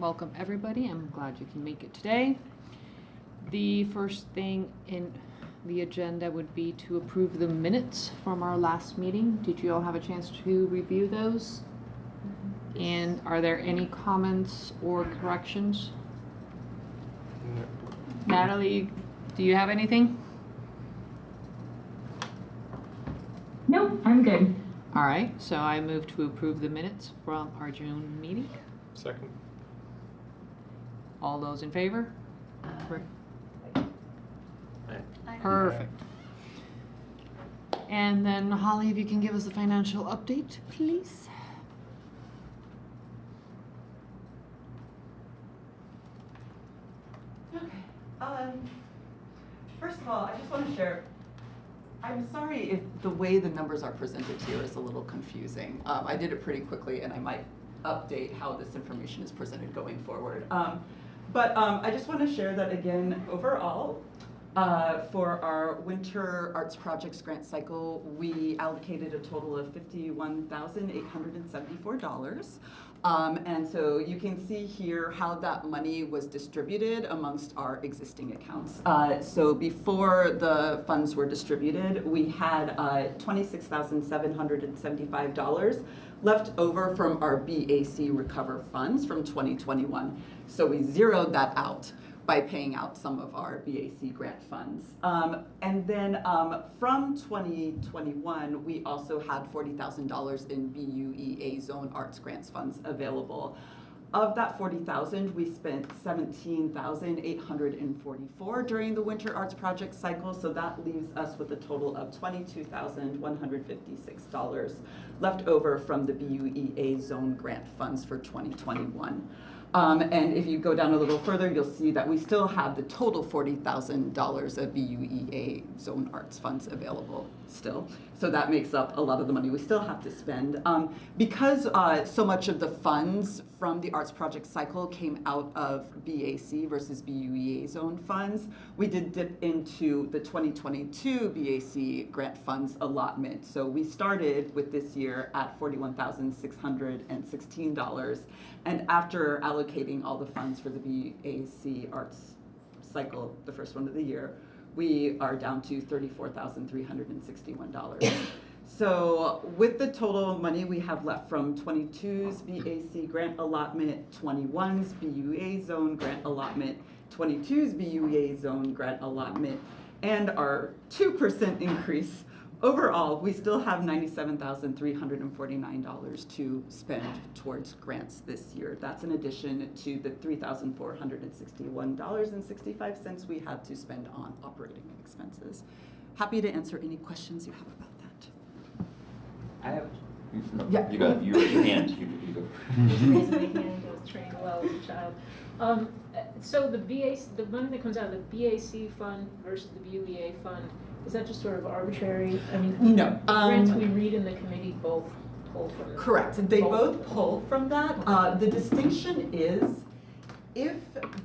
welcome everybody. I'm glad you can make it today. The first thing in the agenda would be to approve the minutes from our last meeting. Did you all have a chance to review those? And are there any comments or corrections? No. Natalie, do you have anything? Nope, I'm good. All right, so I move to approve the minutes from our June meeting. Second. All those in favor? Aye. Perfect. And then Holly, if you can give us the financial update, please. Okay. First of all, I just want to share, I'm sorry if the way the numbers are presented here is a little confusing. I did it pretty quickly and I might update how this information is presented going forward. But I just want to share that again, overall, for our Winter Arts Projects grant cycle, we allocated a total of $51,874. And so you can see here how that money was distributed amongst our existing accounts. So before the funds were distributed, we had $26,775 left over from our BAC Recover funds from 2021. So we zeroed that out by paying out some of our BAC grant funds. And then from 2021, we also had $40,000 in BUEA Zone Arts Grants funds available. Of that $40,000, we spent $17,844 during the Winter Arts Project cycle, so that leaves us with a total of $22,156 left over from the BUEA Zone Grant funds for 2021. And if you go down a little further, you'll see that we still have the total $40,000 of BUEA Zone Arts funds available still. So that makes up a lot of the money we still have to spend. Because so much of the funds from the Arts Project cycle came out of BAC versus BUEA Zone funds, we did dip into the 2022 BAC grant funds allotment. So we started with this year at $41,616. And after allocating all the funds for the BAC Arts cycle, the first one of the year, we are down to $34,361. So with the total money we have left from 22's BAC grant allotment, 21's BUA zone grant allotment, 22's BUA zone grant allotment, and our 2% increase, overall, we still have $97,349 to spend towards grants this year. That's in addition to the $3,461.65 we had to spend on operating expenses. Happy to answer any questions you have about that. I have. No, Yeah. You got your hand. You go. Raising my hand, I was trained well as a child. So the money that comes out of the BAC fund versus the BUEA fund, is that just sort of arbitrary? I mean, No. the grants we read in the committee both pull from. Correct. They both pull from that. The distinction is if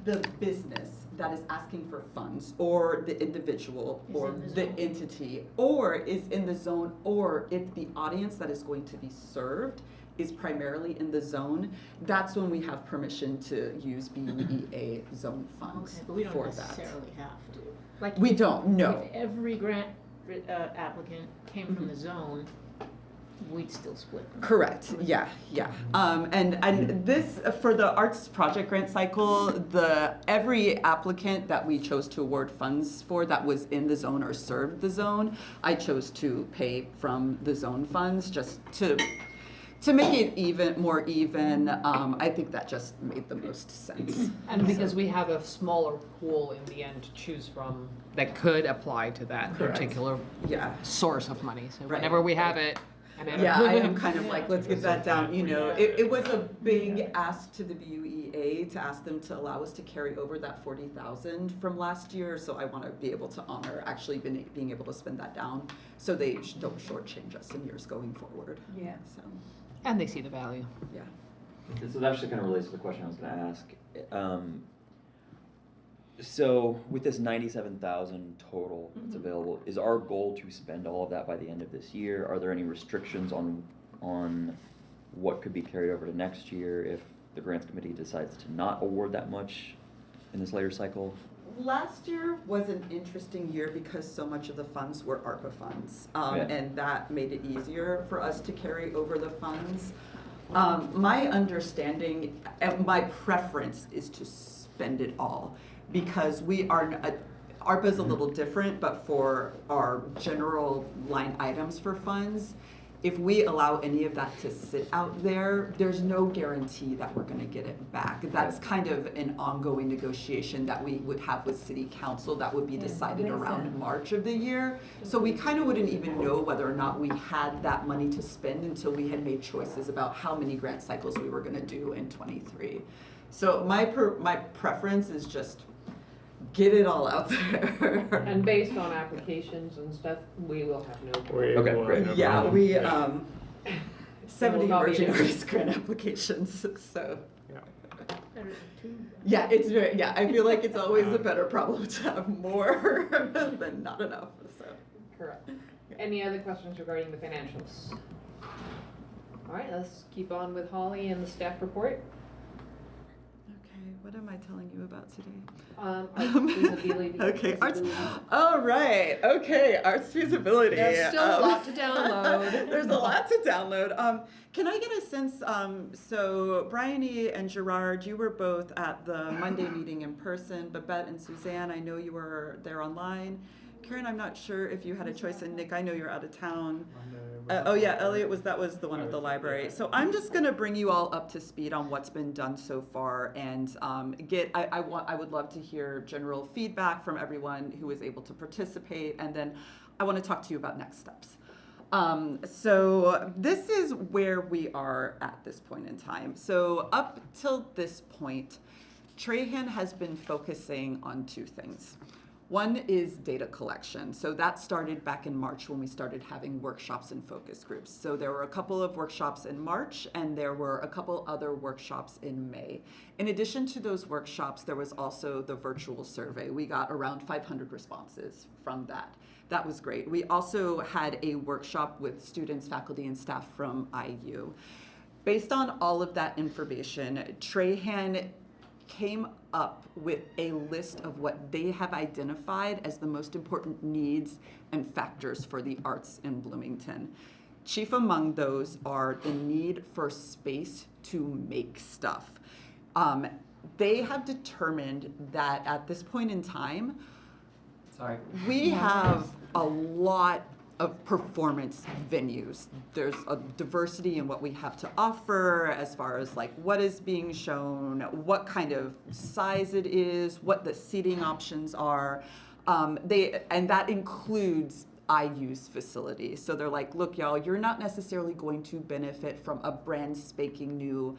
the business that is asking for funds, or the individual, or the entity, or is in the zone, or if the audience that is going to be served is primarily in the zone, that's when we have permission to use BUEA zone funds Okay, but we don't for that. necessarily have to. Like We don't, no. If every grant applicant came from the zone, we'd still split them. Correct. Yeah. And this for the arts project grant cycle, every applicant that we chose to award funds for that was in the zone or served the zone, I chose to pay from the zone funds just to make it more even. I think that just made the most sense. And because we have a smaller pool in the end to choose from that could apply to that Correct. particular source of money. So Right. whenever we have it, and then Yeah, I am kind of like, let's get that down. You know, it was a big ask to the BUEA to ask them to allow us to carry over that $40,000 from last year. So I want to be able to honor actually being able to spend that down, so they don't shortchange us in years going forward. Yeah. So and they see the value. yeah. So that actually kind of relates to the question I was going to ask. So with this 97,000 total that's available, is our goal to spend all of that by the end of this year? Are there any restrictions on what could be carried over to next year if the grants committee decides to not award that much in this later cycle? Last year was an interesting year because so much of the funds were ARPA funds, Yeah. and that made it easier for us to carry over the funds. My understanding, and my preference is to spend it all, because we are, ARPA is a little different, but for our general line items for funds, if we allow any of that to sit out there, there's no guarantee that we're gonna get it back. That's kind of an ongoing negotiation that we would have with city council that would be decided around March of the year. So we kind of wouldn't even know whether or not we had that money to spend until we had made choices about how many grant cycles we were gonna do in '23. So my preference is just get it all out there. And based on applications and stuff, we will have no. Okay, great. Yeah, we, 70 It will not be emerging an arts grant applications, so. Yeah. Better than two. Yeah, it's very, yeah, I feel like it's always a better problem to have more than not enough, so. Correct. Any other questions regarding the financials? All right, let's keep on with Holly and the staff report. Okay, what am I telling you about today? Feasibility. Okay, arts, all right, okay, arts feasibility. There's still a lot to download. There's a lot to download. Can I get a sense, so Bryony and Gerard, you were both at the Monday meeting in person. Babette and Suzanne, I know you were there online. Karen, I'm not sure if you had a choice, and Nick, I know you're out of town. Oh yeah, Elliot that was the one at the library. So I'm just gonna bring you all up to speed on what's been done so far, and I would love to hear general feedback from everyone who was able to participate, and then I want to talk to you about next steps. So this is where we are at this point in time. So up till this point, Trahan has been focusing on two things. One is data collection. So that started back in March when we started having workshops and focus groups. So there were a couple of workshops in March, and there were a couple other workshops in May. In addition to those workshops, there was also the virtual survey. We got around 500 responses from that. That was great. We also had a workshop with students, faculty, and staff from IU. Based on all of that information, Trahan came up with a list of what they have identified as the most important needs and factors for the arts in Bloomington. Chief among those are the need for space to make stuff. They have determined that at this point in time, we have a lot of performance venues. There's a diversity in what we have to offer as far as like what is being shown, what kind of size it is, what the seating options are. And that includes IU's facility. So they're like, look, y'all, you're not necessarily going to benefit from a brand spanking new,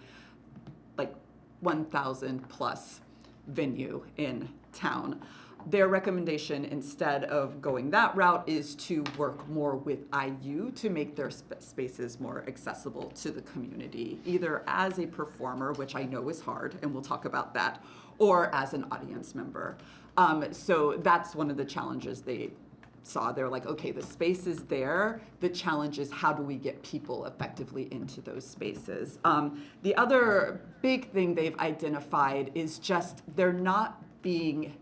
like 1,000 plus venue in town. Their recommendation, instead of going that route, is to work more with IU to make their spaces more accessible to the community, either as a performer, which I know is hard, and we'll talk about that, or as an audience member. So that's one of the challenges they saw. They're like, okay, the space is there. The challenge is how do we get people effectively into those spaces? The other big thing they've identified is just there not being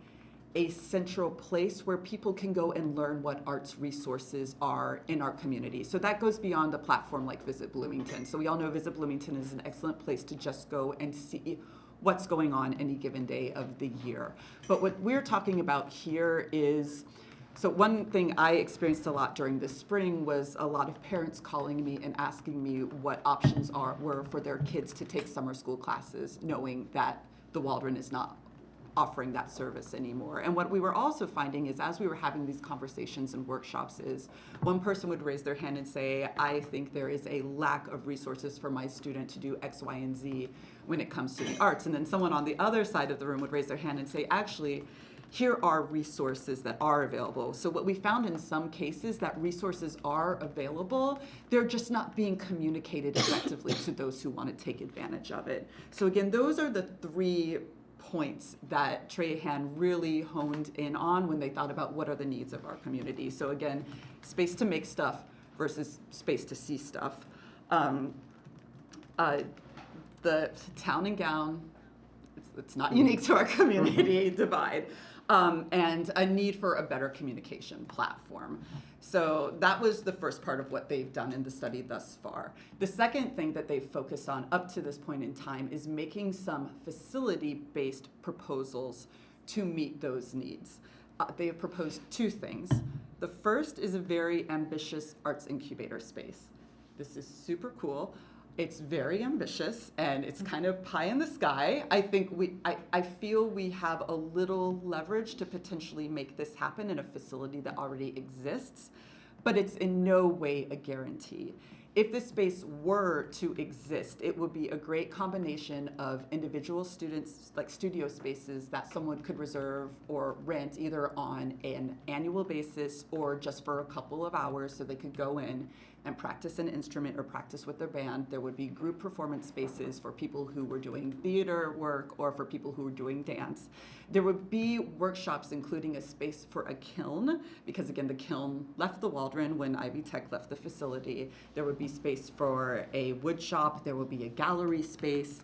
a central place where people can go and learn what arts resources are in our community. So that goes beyond a platform like Visit Bloomington. So we all know Visit Bloomington is an excellent place to just go and see what's going on any given day of the year. But what we're talking about here is, so one thing I experienced a lot during the spring was a lot of parents calling me and asking me what options were for their kids to take summer school classes, knowing that the Waldron is not offering that service anymore. And what we were also finding is as we were having these conversations and workshops is one person would raise their hand and say, I think there is a lack of resources for my student to do X, Y, and Z when it comes to the arts. And then someone on the other side of the room would raise their hand and say, actually, here are resources that are available. So what we found in some cases that resources are available, they're just not being communicated effectively to those who want to take advantage of it. So again, those are the three points that Trahan really honed in on when they thought about what are the needs of our community. So again, space to make stuff versus space to see stuff. the town and gown, it's not unique to our community divide, and a need for a better communication platform. So that was the first part of what they've done in the study thus far. The second thing that they've focused on up to this point in time is making some facility-based proposals to meet those needs. They have proposed two things. The first is a very ambitious arts incubator space. This is super cool. It's very ambitious and it's kind of pie in the sky. I feel we have a little leverage to potentially make this happen in a facility that already exists, but it's in no way a guarantee. If this space were to exist, it would be a great combination of individual students, like studio spaces that someone could reserve or rent either on an annual basis or just for a couple of hours so they could go in and practice an instrument or practice with their band. There would be group performance spaces for people who were doing theater work or for people who were doing dance. There would be workshops including a space for a kiln, because again, the kiln left the Waldron when Ivy Tech left the facility. There would be space for a wood shop, there would be a gallery space,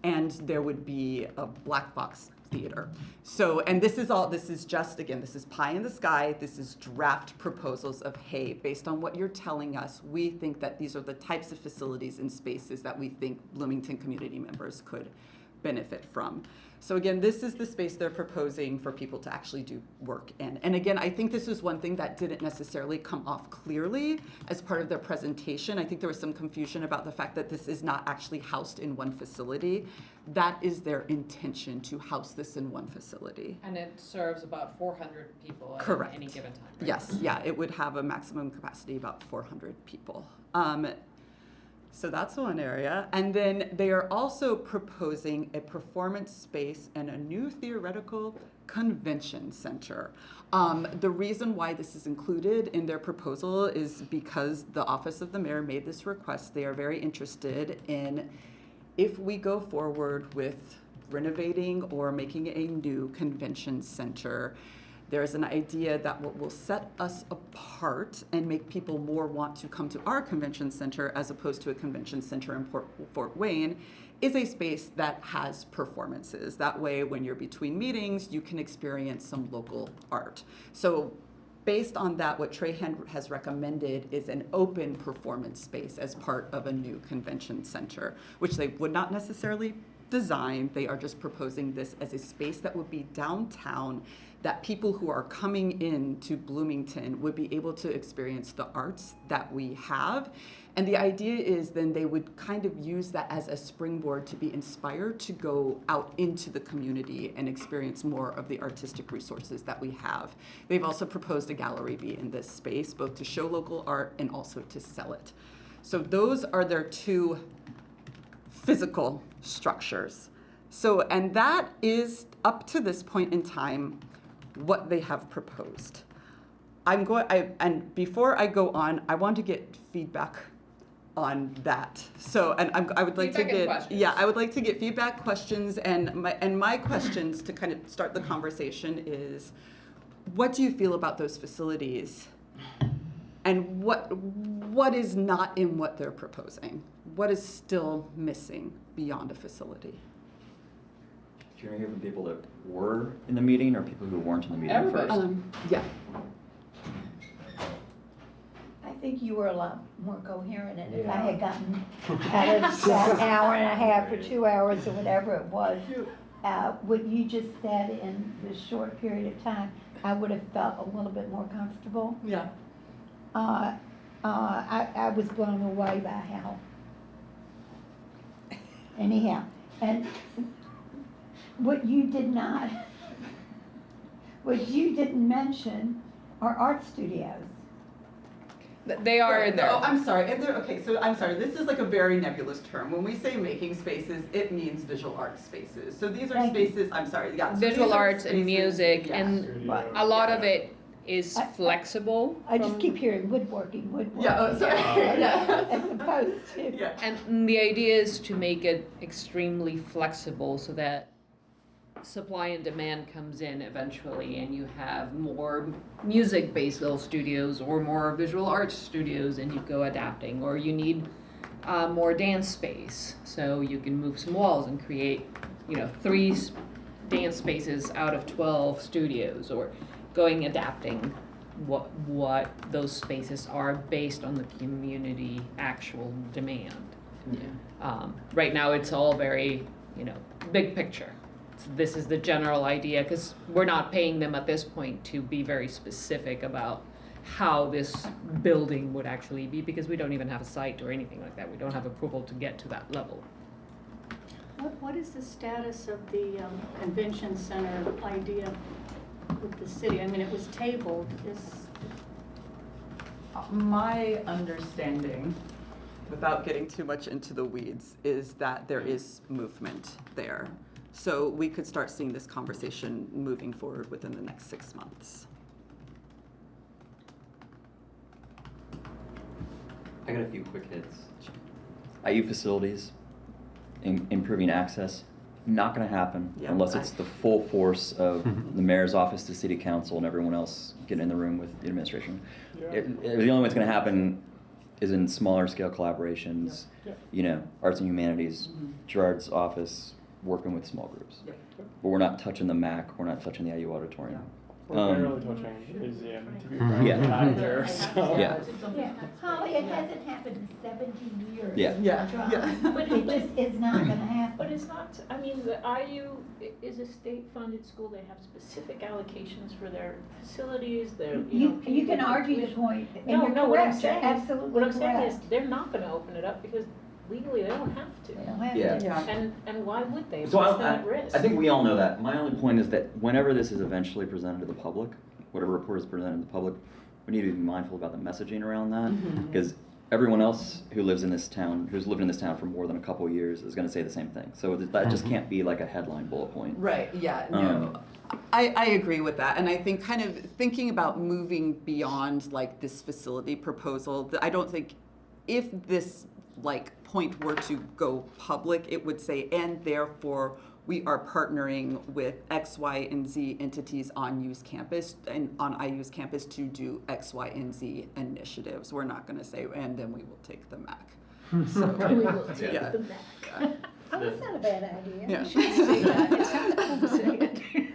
and there would be a black box theater. So, and this is just, again, this is pie in the sky. This is draft proposals of, hey, based on what you're telling us, we think that these are the types of facilities and spaces that we think Bloomington community members could benefit from. So again, this is the space they're proposing for people to actually do work in. And again, I think this is one thing that didn't necessarily come off clearly as part of their presentation. I think there was some confusion about the fact that this is not actually housed in one facility. That is their intention, to house this in one facility. And it serves about 400 people Correct. at any given time, right? Yes, yeah, it would have a maximum capacity about 400 people. So that's one area. And then they are also proposing a performance space and a new theoretical convention center. The reason why this is included in their proposal is because the Office of the Mayor made this request. They are very interested in, if we go forward with renovating or making a new convention center, there's an idea that what will set us apart and make people more want to come to our convention center as opposed to a convention center in Fort Wayne is a space that has performances. That way, when you're between meetings, you can experience some local art. So based on that, what Trahan has recommended is an open performance space as part of a new convention center, which they would not necessarily design. They are just proposing this as a space that would be downtown, that people who are coming into Bloomington would be able to experience the arts that we have. And the idea is then they would kind of use that as a springboard to be inspired to go out into the community and experience more of the artistic resources that we have. They've also proposed a gallery be in this space, both to show local art and also to sell it. So those are their two physical structures. So, and that is up to this point in time what they have proposed. And before I go on, I want to get feedback on that. So, and I would like Feedback to and get, questions. yeah, I would like to get feedback, questions, and my questions to kind of start the conversation is, what do you feel about those facilities? And what is not in what they're proposing? What is still missing beyond a facility? Do you want to hear from people that were in the meeting or people who weren't in the meeting Everybody. first? Yeah. I think you were a lot more coherent, and if I had gotten out of that hour and a half or 2 hours or whatever it was, what you just said in this short period of time, I would have felt a little bit more comfortable. Yeah. I was blown away by how. Anyhow, and what you didn't mention are art studios. They are in there. Oh, I'm sorry. Okay, so I'm sorry. This is like a very nebulous term. When we say making spaces, it means visual art spaces. So these are Thank you. spaces, I'm sorry, yeah. So Visual these are arts and spaces- music, yeah. and Right. a lot of it is flexible. I just keep hearing woodworking. Yeah, oh, sorry. Yeah. As opposed to. Yeah. And the idea is to make it extremely flexible so that supply and demand comes in eventually and you have more music-based little studios or more visual arts studios and you go adapting, or you need more dance space. So you can move some walls and create, you know, 3 dance spaces out of 12 studios, or adapting what those spaces are based on the community actual demand. Yeah. Right now, it's all very, you know, big picture. This is the general idea, because we're not paying them at this point to be very specific about how this building would actually be, because we don't even have a site or anything like that. We don't have approval to get to that level. What is the status of the convention center idea with the city? I mean, it was tabled. My understanding, without getting too much into the weeds, is that there is movement there. So we could start seeing this conversation moving forward within the next 6 months. I got a few quick hits. IU facilities, improving access, not gonna happen Yeah, unless it's the full force of the mayor's office, the city council, and everyone else getting in the room with the administration. The only way it's gonna happen is in smaller scale collaborations, you know, arts and humanities, Gerard's office, working with small groups. Yeah. But we're not touching the MAC, we're not touching the IU auditorium. We're barely touching museum, to be Yeah. frank, either, so. Yeah. Yeah, Holly, it hasn't happened in 70 years. Yeah. Yeah. But It just is not gonna happen. But it's not, I mean, the IU is a state-funded school, they have specific allocations for their facilities, their, you know. You can people, argue the tuition. point, and No, you're no, what I'm correct, you're saying absolutely is, what I'm saying is, correct. they're not gonna open it up because legally they don't have to. They don't have Yeah. to. Yeah. And why would they? So What's that risk? I think we all know that. My only point is that whenever this is eventually presented to the public, whatever report is presented to the public, we need to be mindful about the messaging around that, because everyone else who lives in this town, who's lived in this town for more than a couple of years, is going to say the same thing. So that just can't be like a headline bullet point. Right, yeah, no. I agree with that, and I think kind of thinking about moving beyond like this facility proposal, I don't think if this like point were to go public, it would say, and therefore we are partnering with X, Y, and Z entities on IU's campus and on IU's campus to do X, Y, and Z initiatives. We're not gonna say, and then we will take the MAC. So, We will take yeah. them back. Oh, that's not a bad idea. Yeah.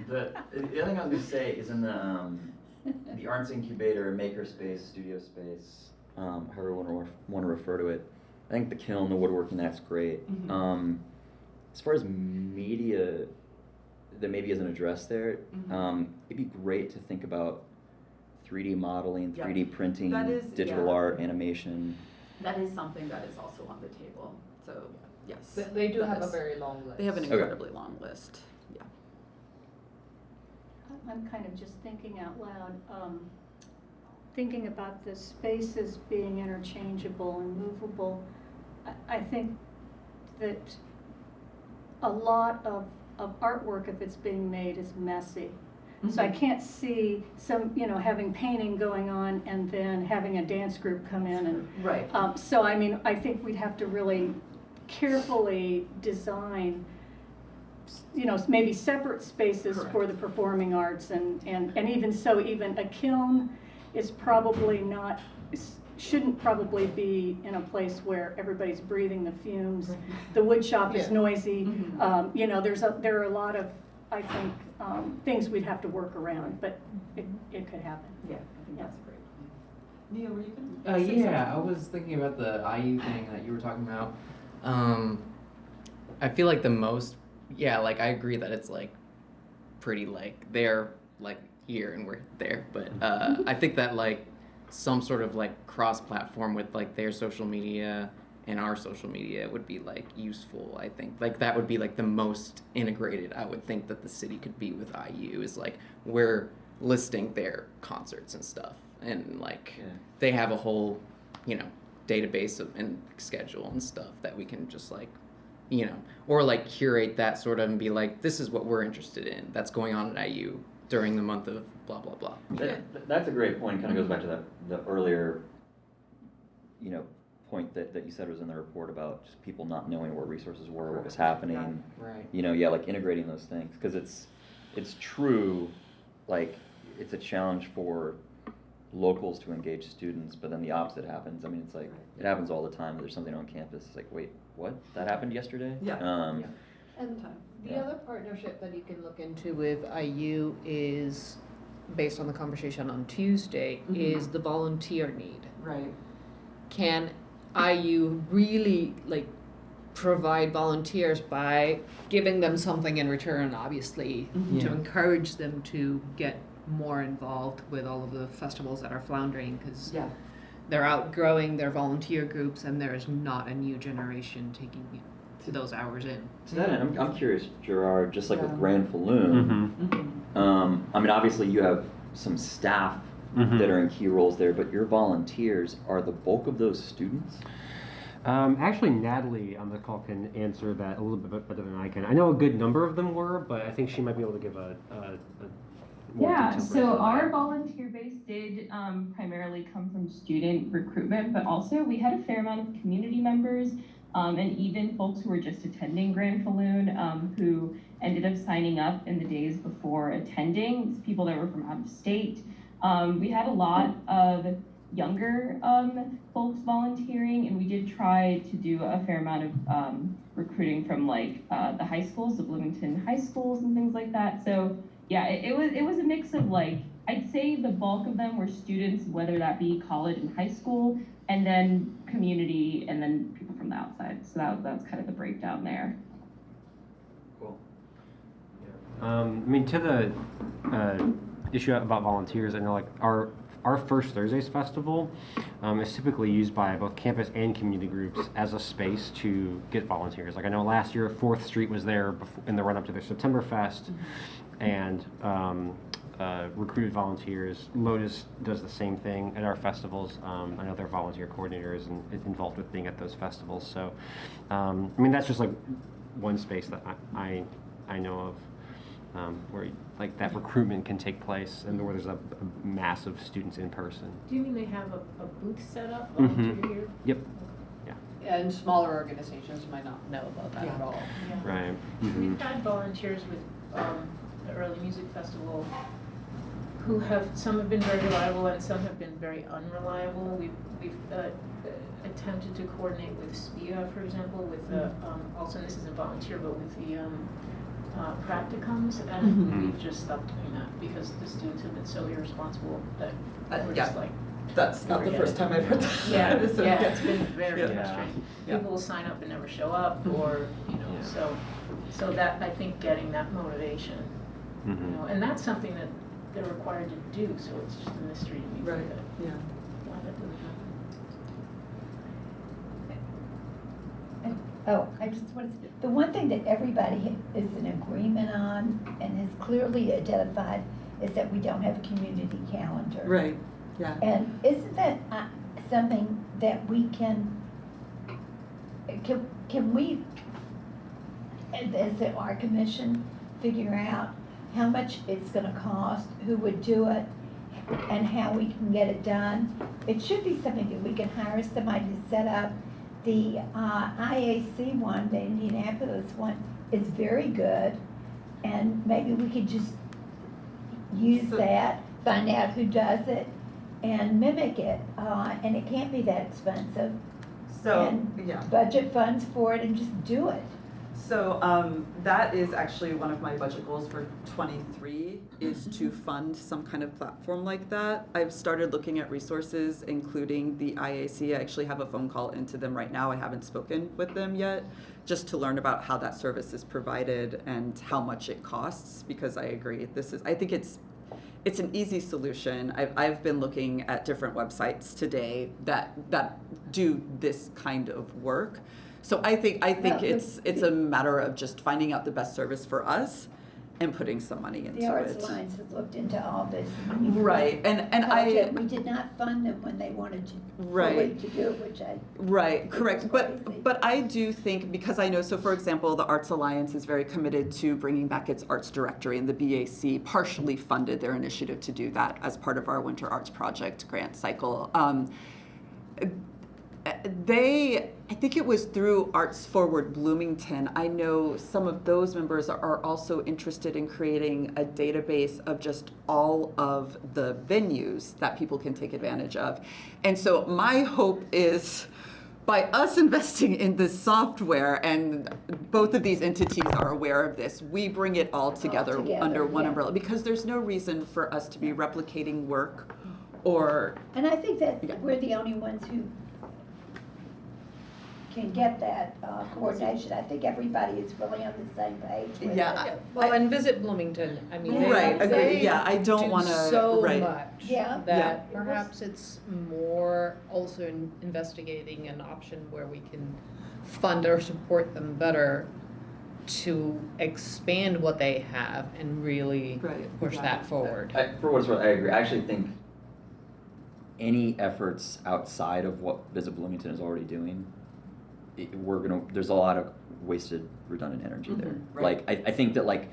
The other thing I was going to say is in the Arts Incubator, Makerspace, Studio Space, however you want to refer to it. I think the kiln, the woodworking, that's great. As far as media that maybe isn't addressed there, it'd be great to think about 3D modeling, Yeah. 3D printing, That is- digital yeah. art, animation. That is something that is also on the table, so, yes. They do that have a is- very long list. They have an Okay. incredibly long list, yeah. I'm kind of just thinking out loud, thinking about the spaces being interchangeable and movable. I think that a lot of artwork, if it's being made, is messy. So I can't see having painting going on and then having a dance group come in and, Right. so I mean, I think we'd have to really carefully design, maybe separate spaces Correct. for the performing arts and even so, even a kiln is probably not, shouldn't probably be in a place where everybody's breathing the fumes. The wood shop is Yeah. noisy. There are a lot of, I think, things we'd have to work around, but it could happen. Yeah, I think Yeah. that's a great point. Neil, were you gonna say Yeah, I something? was thinking about the IU thing that you were talking about. I feel like like I agree that it's like pretty like they're like here and we're there, but I think that like some sort of like cross-platform with like their social media and our social media would be like useful. I think like that would be like the most integrated I would think that the city could be with IU is like we're listing their concerts and stuff, and like they have a whole database and schedule and stuff that we can just like or like curate that sort of and be like, this is what we're interested in that's going on at IU during the month of blah blah blah. That's a great point. Kind of goes back to the earlier, point that you said was in the report about just people not knowing where resources were, what was happening. Right. Like integrating those things, because it's true, like it's a challenge for locals to engage students, but then the opposite happens. I mean, it's like, it happens all the time. There's something on campus. It's like, wait, what? That happened yesterday? Yeah. And the Yeah. other partnership that you can look into with IU is, based on the conversation on Tuesday, is the volunteer need. Right. Can IU really provide volunteers by giving them something in return, obviously, to Yeah. encourage them to get more involved with all of the festivals that are floundering, because Yeah. they're outgrowing their volunteer groups and there's not a new generation taking those hours in. To that end, I'm curious, Gerard, just like Yeah. with Grand Falloon, Mm-hmm. I mean, obviously you have some staff that are in key roles there, but your volunteers, are the bulk of those students? Actually, Natalie on the call can answer that a little bit better than I can. I know a good number of them were, but I think she might be able to give a more Yeah, detailed so breakdown. our volunteer base did primarily come from student recruitment, but also we had a fair amount of community members and even folks who were just attending Grand Falloon who ended up signing up in the days before attending, people that were from out of state. We had a lot of younger folks volunteering, and we did try to do a fair amount of recruiting from the high schools, the Bloomington high schools and things like that. So yeah, it was a mix of I'd say the bulk of them were students, whether that be college and high school, and then community, and then people from the outside. So that's kind of the breakdown there. Cool. I mean, to the issue about volunteers, I know our First Thursdays festival is typically used by both campus and community groups as a space to get volunteers. Like I know last year 4th Street was there in the run-up to their September Fest, and recruited volunteers. Lotus does the same thing at our festivals. I know they're volunteer coordinators and involved with being at those festivals. So, I mean, that's just one space that I know of where that recruitment can take place and where there's a mass of students in person. Do you mean they have a booth set up, Mhm. volunteer here? Yep. And smaller organizations might not know about that at all. Yeah. Right. We've had volunteers with the Early Music Festival some have been very reliable and some have been very unreliable. We've attempted to coordinate with SPIA, for example, with also this isn't volunteer, but with the practicums, and we've just stopped doing that because the students have been so irresponsible that we're just That's not the first time I've heard that. Yeah, So, yeah, it's been very Yeah. frustrating. Yeah. People will sign up and never show up, or, so that, I think getting that motivation, and that's something that they're required to do, so it's just a mystery to me. Right, yeah. Why that doesn't happen. Oh, I just wanted to, the one thing that everybody is in agreement on and is clearly identified is that we don't have a community calendar. Right, yeah. And isn't that something that we can we, as our commission, figure out how much it's gonna cost, who would do it, and how we can get it done? It should be something that we can hire somebody to set up. The IAC one, the Indianapolis one, is very good, and maybe we could just use that, find out who does it, and mimic it, and it can't be that expensive. So, And yeah. budget funds for it and just do it. So that is actually one of my budget goals for '23 is to fund some kind of platform like that. I've started looking at resources, including the IAC. I actually have a phone call into them right now. I haven't spoken with them yet, just to learn about how that service is provided and how much it costs, because I agree, I think it's an easy solution. I've been looking at different websites today that do this kind of work. So I think it's a matter of just finding out the best service for us and putting some money into The Arts it. Alliance has looked into all this. Right, and We did not fund them when they wanted to, Right. fully to do it, which I. Right, correct. It's But crazy. but I do think, because I know, so for example, the Arts Alliance is very committed to bringing back its arts directory, and the BAC partially funded their initiative to do that as part of our Winter Arts Project grant cycle. I think it was through Arts Forward Bloomington. I know some of those members are also interested in creating a database of just all of the venues that people can take advantage of. And so my hope is by us investing in this software, and both of these entities are aware of this, we bring it all together under one umbrella, because there's no reason for us to be replicating work or. And I think that we're the only ones who can get that coordination. I think everybody is really on the same page with Yeah. it. Well, and Visit Bloomington, I mean, they, Right, agree. they Yeah, I don't do wanna- so right. much Yeah. that Yeah. perhaps it's more also investigating an option where we can fund or support them better to expand what they have and really push that forward. For what it's worth, I agree. I actually think any efforts outside of what Visit Bloomington is already doing, there's a lot of wasted, redundant energy there. right. Like, I think that, like,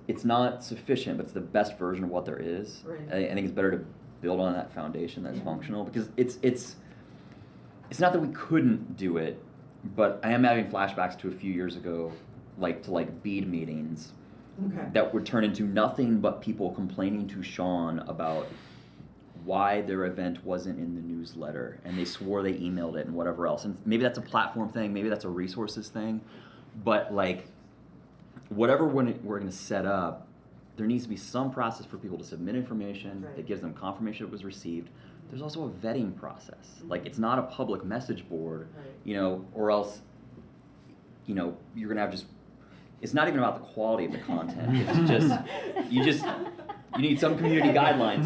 it's not sufficient, but it's the best version of what there is. Right. I think it's better to build on that foundation that's functional, because it's not that we couldn't do it, but I am having flashbacks to a few years ago, to bead meetings that would turn into nothing but people complaining to Sean about why their event wasn't in the newsletter, and they swore they emailed it and whatever else. And maybe that's a platform thing, maybe that's a resources thing, but whatever we're going to set up, there needs to be some process for people to submit information that gives them confirmation it was received. There's also a vetting process. It's not a public message board, or else, you're going to have it's not even about the quality of the content. It's you need some community guidelines.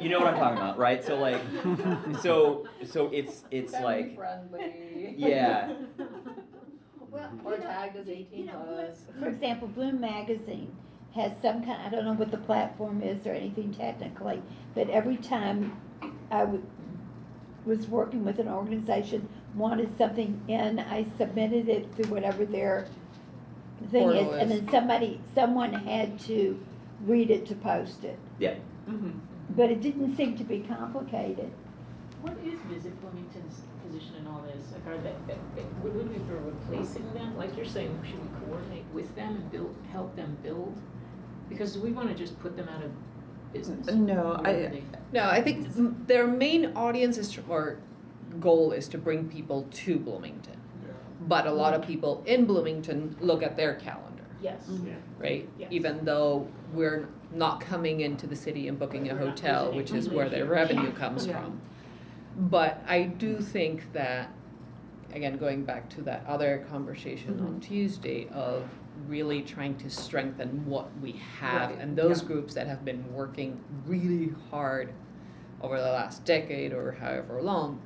You know what I'm talking about, right? So it's like, friendly. yeah. Well, Or tagged as 18 plus. For example, Bloom Magazine has some kind, I don't know what the platform is or anything technically, but every time I was working with an organization, wanted something in, I submitted it through whatever their thing is, Portal and is. then someone had to read it to post it. Yeah. But it didn't seem to be complicated. What is Visit Bloomington's position in all this? Are would we be replacing them? Like you're saying, should we coordinate with them and help them build? Because we want to just put them out of business. No, No, I think their main audience or goal is to bring people to Bloomington. But a lot of people in Bloomington look at their calendar, Yes. right? Yes. Even though we're not coming into the city and booking a hotel, which is where their revenue comes from. But I do think that, again, going back to that other conversation on Tuesday of really trying to strengthen what we have, Right, and those yeah. groups that have been working really hard over the last decade or however long,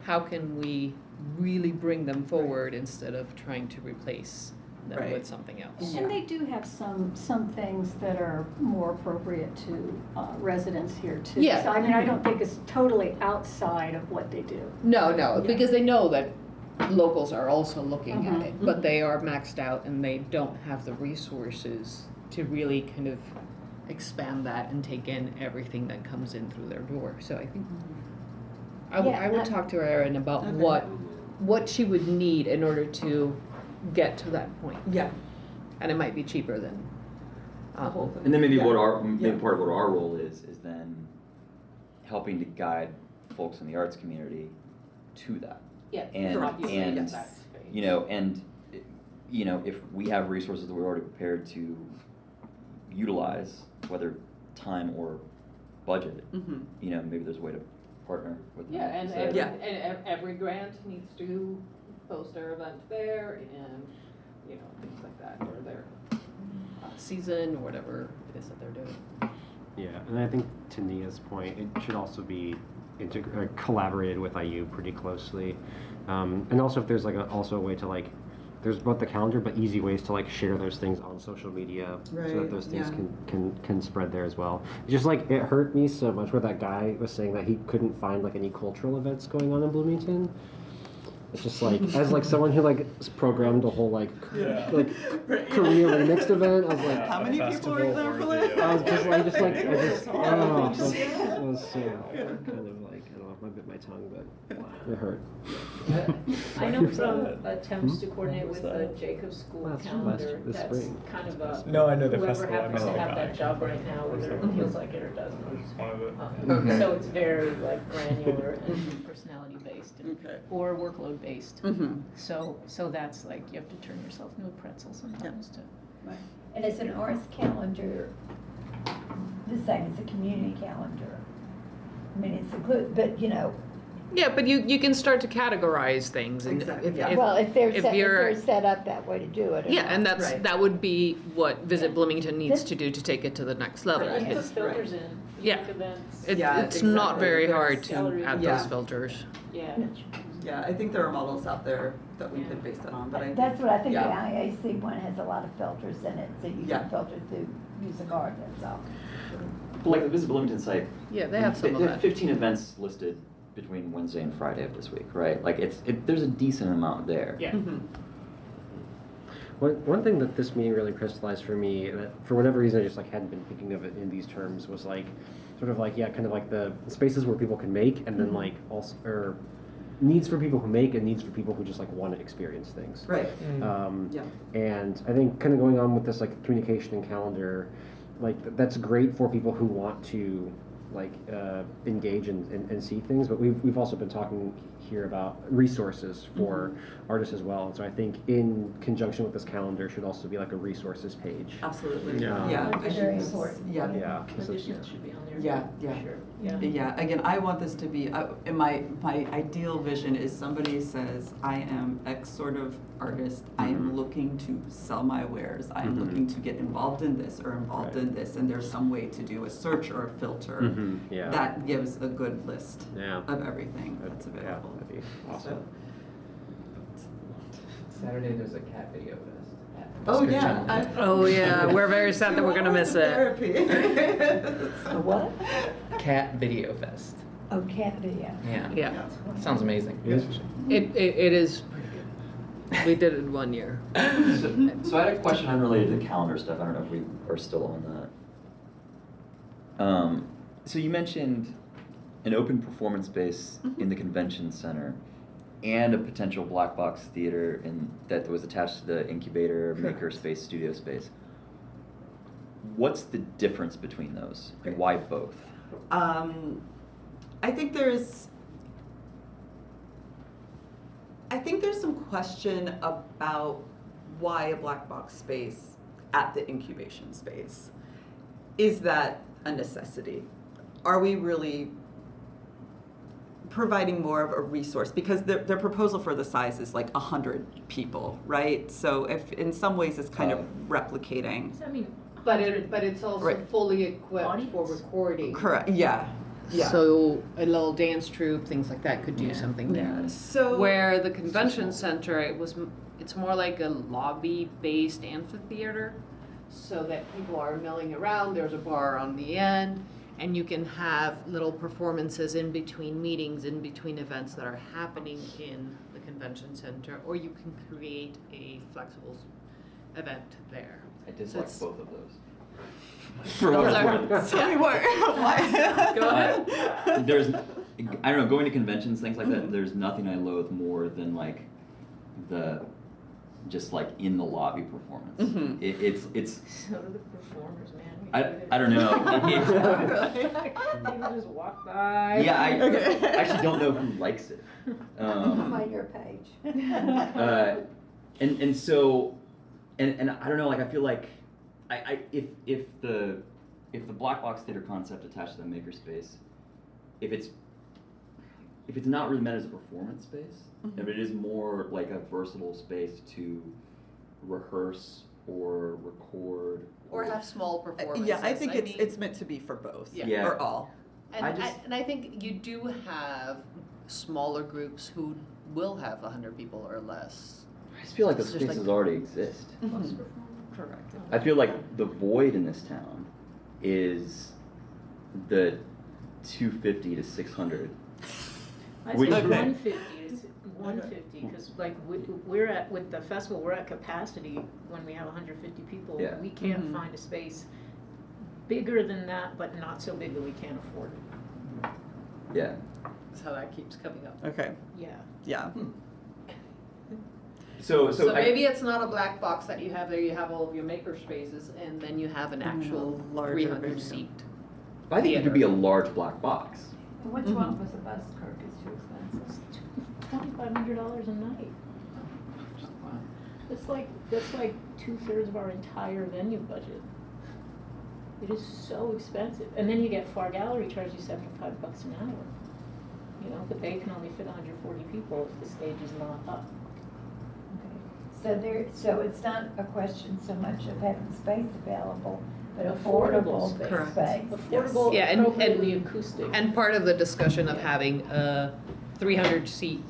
how can we really bring them forward instead of trying to replace them Right. with something else? And they do have some things that are more appropriate to residents here too. Yeah. So I mean, I don't think it's totally outside of what they do. No, because they know that locals are also looking at Mhm. it, but they are maxed out and they don't have the resources to really kind of expand that and take in everything that comes in through their door. So I think I would talk to Erin about what she would need in order to get to that point. Yeah. And it might be cheaper than And then maybe part of what our role is then helping to guide folks in the arts community to that. Yeah. And Yes. if we have resources that we're already prepared to utilize, whether time or budget, maybe there's a way to partner with them. Yeah, and So- every grant needs to post their event there and, things like that, or their season or whatever it is that they're doing. Yeah, and I think to Nia's point, it should also be collaborated with IU pretty closely. And also if there's also a way to there's both the calendar, but easy ways to share those things on social media so that Right, those things yeah. can spread there as well. Just it hurt me so much where that guy was saying that he couldn't find any cultural events going on in Bloomington. It's just like, as like someone who like programmed a whole like Yeah. like Korea remixed event, I was like, How many people are there for that? I was just like, it was so kind of like, I don't know, I bit my tongue, but it hurt. I know from attempts to coordinate with the Jacobs School Last calendar, this that's spring. kind of a, No, I know the whoever festival. I happens to meant have like that job right now, whether it feels like it or Which doesn't. is one of it. Okay. So it's very like granular and personality based Okay. or workload based. Mm-hmm. So that's like, you have to turn yourself into a pretzel sometimes to. And it's an arts calendar, the same as a community calendar. I mean, it's included, but you know, Yeah, but you can start to categorize things, and Exactly, if, yeah. if, well, if they're if they're you're- set up that way to do it. or yeah, not. and Right. that would be what Visit Bloomington needs This- to do to take it to the next level. You put It's, filters in, Yeah. music events. it's Yeah, not very exactly. hard to Gallery add Yeah. those filters. Yeah. Yeah, I think there are models out there that we could base that on, but I think. That's what I think the yeah. IAC one has a lot of filters in it, so you Yeah. can filter through music art, that's all. Like the Visit Bloomington site. Yeah, they have some of They that. have 15 events listed between Wednesday and Friday of this week, right? Like there's a decent amount there. Yeah. Mhm. One thing that this meeting really crystallized for me, that for whatever reason I just like hadn't been thinking of it in these terms, was like sort of like, yeah, kind of like the spaces where people can make, and then like also, or needs for people who make and needs for people who just like want to experience things. Right, yeah. And I think kind of going on with this like communication and calendar, like that's great for people who want to like engage and see things, but we've also been talking here about resources for artists as well. And so I think in conjunction with this calendar should also be like a resources page. Absolutely, Yeah. yeah. I That's think very it's- important. Yeah, Yeah. 'Cause it's- Conditions should be on there. Yeah, for yeah. Sure, yeah. yeah, again, I want this to be, in my ideal vision is somebody says, I am X sort of artist, I am Mhm. looking to sell my wares, I am Mhm. looking to get involved in this or involved Right. in this, and there's some way to do a search or a filter Mhm, yeah. that gives a good list Yeah. of everything that's Yeah, available. that'd be awesome. So- Saturday there's a cat video fest. Oh, Good yeah. channel. Oh, yeah, we're very sad that we're gonna miss it. A what? Cat Video Fest. Oh, cat video. Yeah. Yeah, Sounds amazing. it is pretty good. We did it one year. So I had a question unrelated to calendar stuff. I don't know if we are still on that. So you mentioned an open performance space in the convention center and a potential black box theater that was attached to the Incubator, Correct. Makerspace, Studio Space. What's the difference between those, and Great. why both? I think there's some question about why a black box space at the incubation space. Is that a necessity? Are we really providing more of a resource? Because their proposal for the size is like 100 people, right? So if in some ways it's kind of replicating. Does that mean? But it's also Right. fully equipped for Audience? recording. Correct, yeah, yeah. So a little dance troupe, things like that could do Yeah. something there. So. Where the convention center, it's more like a lobby-based amphitheater, so that people are milling around. There's a bar on the end, and you can have little performances in between meetings, in between events that are happening in the convention center, or you can create a flexible event there. I dislike So it's- both of those. For Those what are- it's worth. Tell me more. Why? Go ahead. There's, I don't know, going to conventions, things like that, there's nothing I loathe more than like just like in the lobby performance. Mhm. It's, So do the performers, man. I don't know. People just walk by. Yeah, I Okay. actually don't know who likes it. I'm on your page. And so, and I don't know, like I feel like if the black box theater concept attached to the makerspace, if it's not really meant as a performance space, if it is more like a versatile space to rehearse or record Or have small performances. Yeah, I think mean- it's meant to be for both, Yeah. or all. And I think you do have smaller groups who will have 100 people or less. I just feel like those It's just spaces like- already exist. Mhm. Correct. I feel like the void in this town is the 250 to 600. I'd Which- say Okay. 150 it's 150, because like we're at, with the festival, we're at capacity when we have 150 people. Yeah. We can't find a space bigger than that, but not so big that we can't afford it. Yeah. That's how that keeps coming up. Okay, Yeah. yeah. So So I- maybe it's not a black box that you have there, you have all of your maker spaces, and then you have an actual larger 300 venue. seat. I think it could be a large black box. What's wrong with the bus, Kirk? It's too expensive. $2,500 a night. That's like 2/3 of our entire venue budget. It is so expensive. And then you get Far Gallery charges you $75 an hour. You know, but they can only fit 140 people if the stage is not up. So it's not a question so much of having space available, but Affordable affordable space. Correct. space. Affordable, Yeah, and- appropriately acoustic. And part of the discussion of having a 300 seat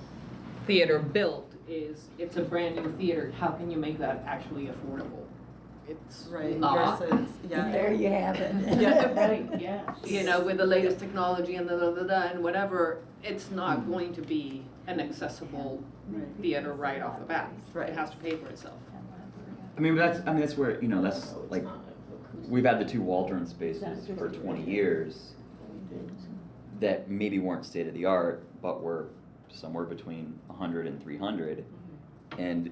theater built is, it's a brand new theater, how can you make that actually affordable? It's Right, not. versus, yeah. There you have it. Yeah. Right, yeah. You know, with the latest technology and and whatever, it's not going to be an accessible theater right off the bat. Right. It has to pay for itself. I mean, that's where, you know, that's No, it's like, not acoustic. we've had the two Waldron spaces for 20 years that maybe weren't state of the art, but were somewhere between 100 and 300. And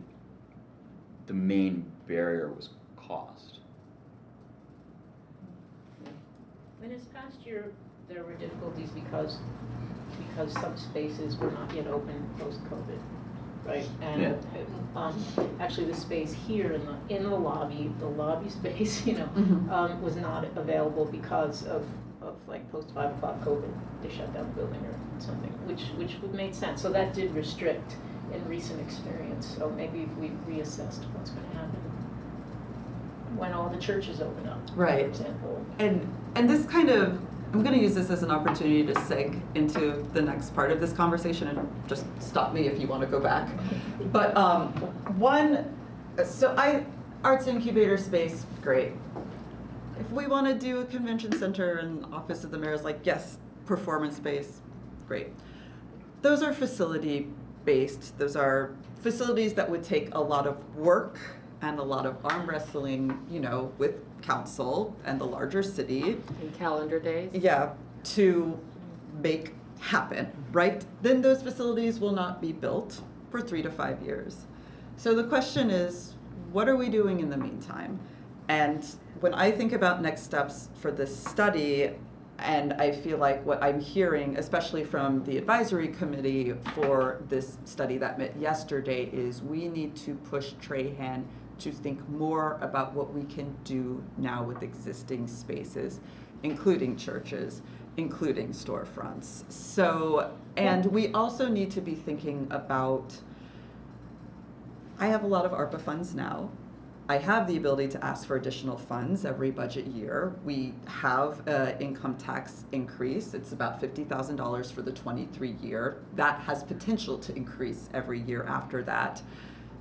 the main barrier was cost. And this past year, there were difficulties because some spaces were not yet open post-COVID, right? And actually the space here in the lobby space, you know, was not available because of like post 5 o'clock COVID. They shut down the building or something, which made sense. So that did restrict in recent experience. So maybe if we reassessed what's going to happen when all the churches open up, Right. for example. And this kind of, I'm going to use this as an opportunity to seg into the next part of this conversation, and just stop me if you want to go back. But Arts Incubator space, great. If we want to do a convention center and Office of the Mayor is like, yes, performance space, great. Those are facility based. Those are facilities that would take a lot of work and a lot of arm wrestling, you know, with council and the larger city. In calendar days. Yeah, to make happen, right? Then those facilities will not be built for 3 to 5 years. So the question is, what are we doing in the meantime? And when I think about next steps for this study, and I feel like what I'm hearing, especially from the advisory committee for this study that met yesterday, is we need to push Trahan to think more about what we can do now with existing spaces, including churches, including storefronts. So, and we also need to be thinking about, I have a lot of ARPA funds now. I have the ability to ask for additional funds every budget year. We have an income tax increase. It's about $50,000 for the 23 year. That has potential to increase every year after that.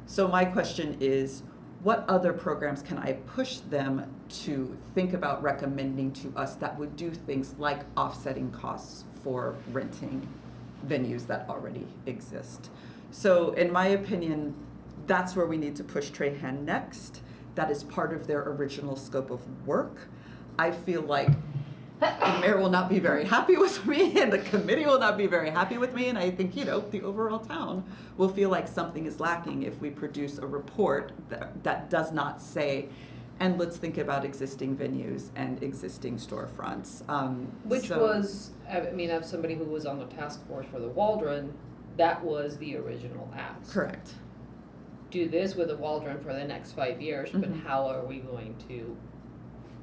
So my question is, what other programs can I push them to think about recommending to us that would do things like offsetting costs for renting venues that already exist? So in my opinion, that's where we need to push Trahan next. That is part of their original scope of work. I feel like the mayor will not be very happy with me, and the committee will not be very happy with me, and I think, you know, the overall town will feel like something is lacking if we produce a report that does not say, and let's think about existing venues and existing storefronts. Which was, I mean, as somebody who was on the task force for the Waldron, that was the original ask. Correct. Do this with the Waldron for the next 5 years, but how are we going to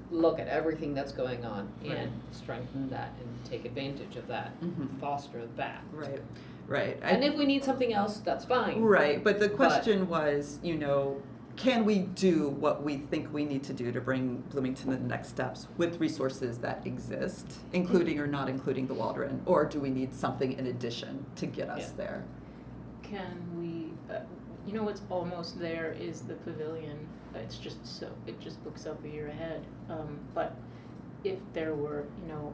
look at everything that's going on and strengthen that and take advantage of that, foster that? Right, right. And if we need something else, that's fine. Right, but the question was, you know, can we do what we think we need to do to bring Bloomington to the next steps with resources that exist, including or not including the Waldron, or do we need something in addition to get us there? Can we, you know what's almost there is the pavilion. It's just it just books up a year ahead. But if there were, you know,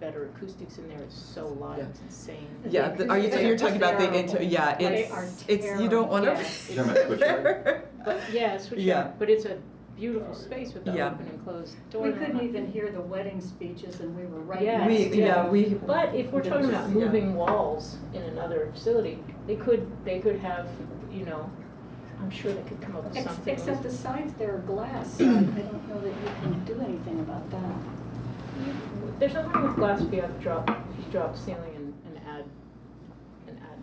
better acoustics in there. It's so loud, Yeah. it's insane. Yeah, you're talking about the yeah, They are it's, you don't want to. Yeah. You're talking about switchyard? But yeah, switch Yeah. yard, but it's a beautiful space with the Yeah. open and closed door. We couldn't even hear the wedding speeches and we were right Yeah. next to it. We. But if we're talking about Yeah. moving walls in another facility, they could have, you know, I'm sure they could come up with something. Except the sides there are glass, so I don't know that you can do anything about that. There's nothing with glass if you drop the ceiling and add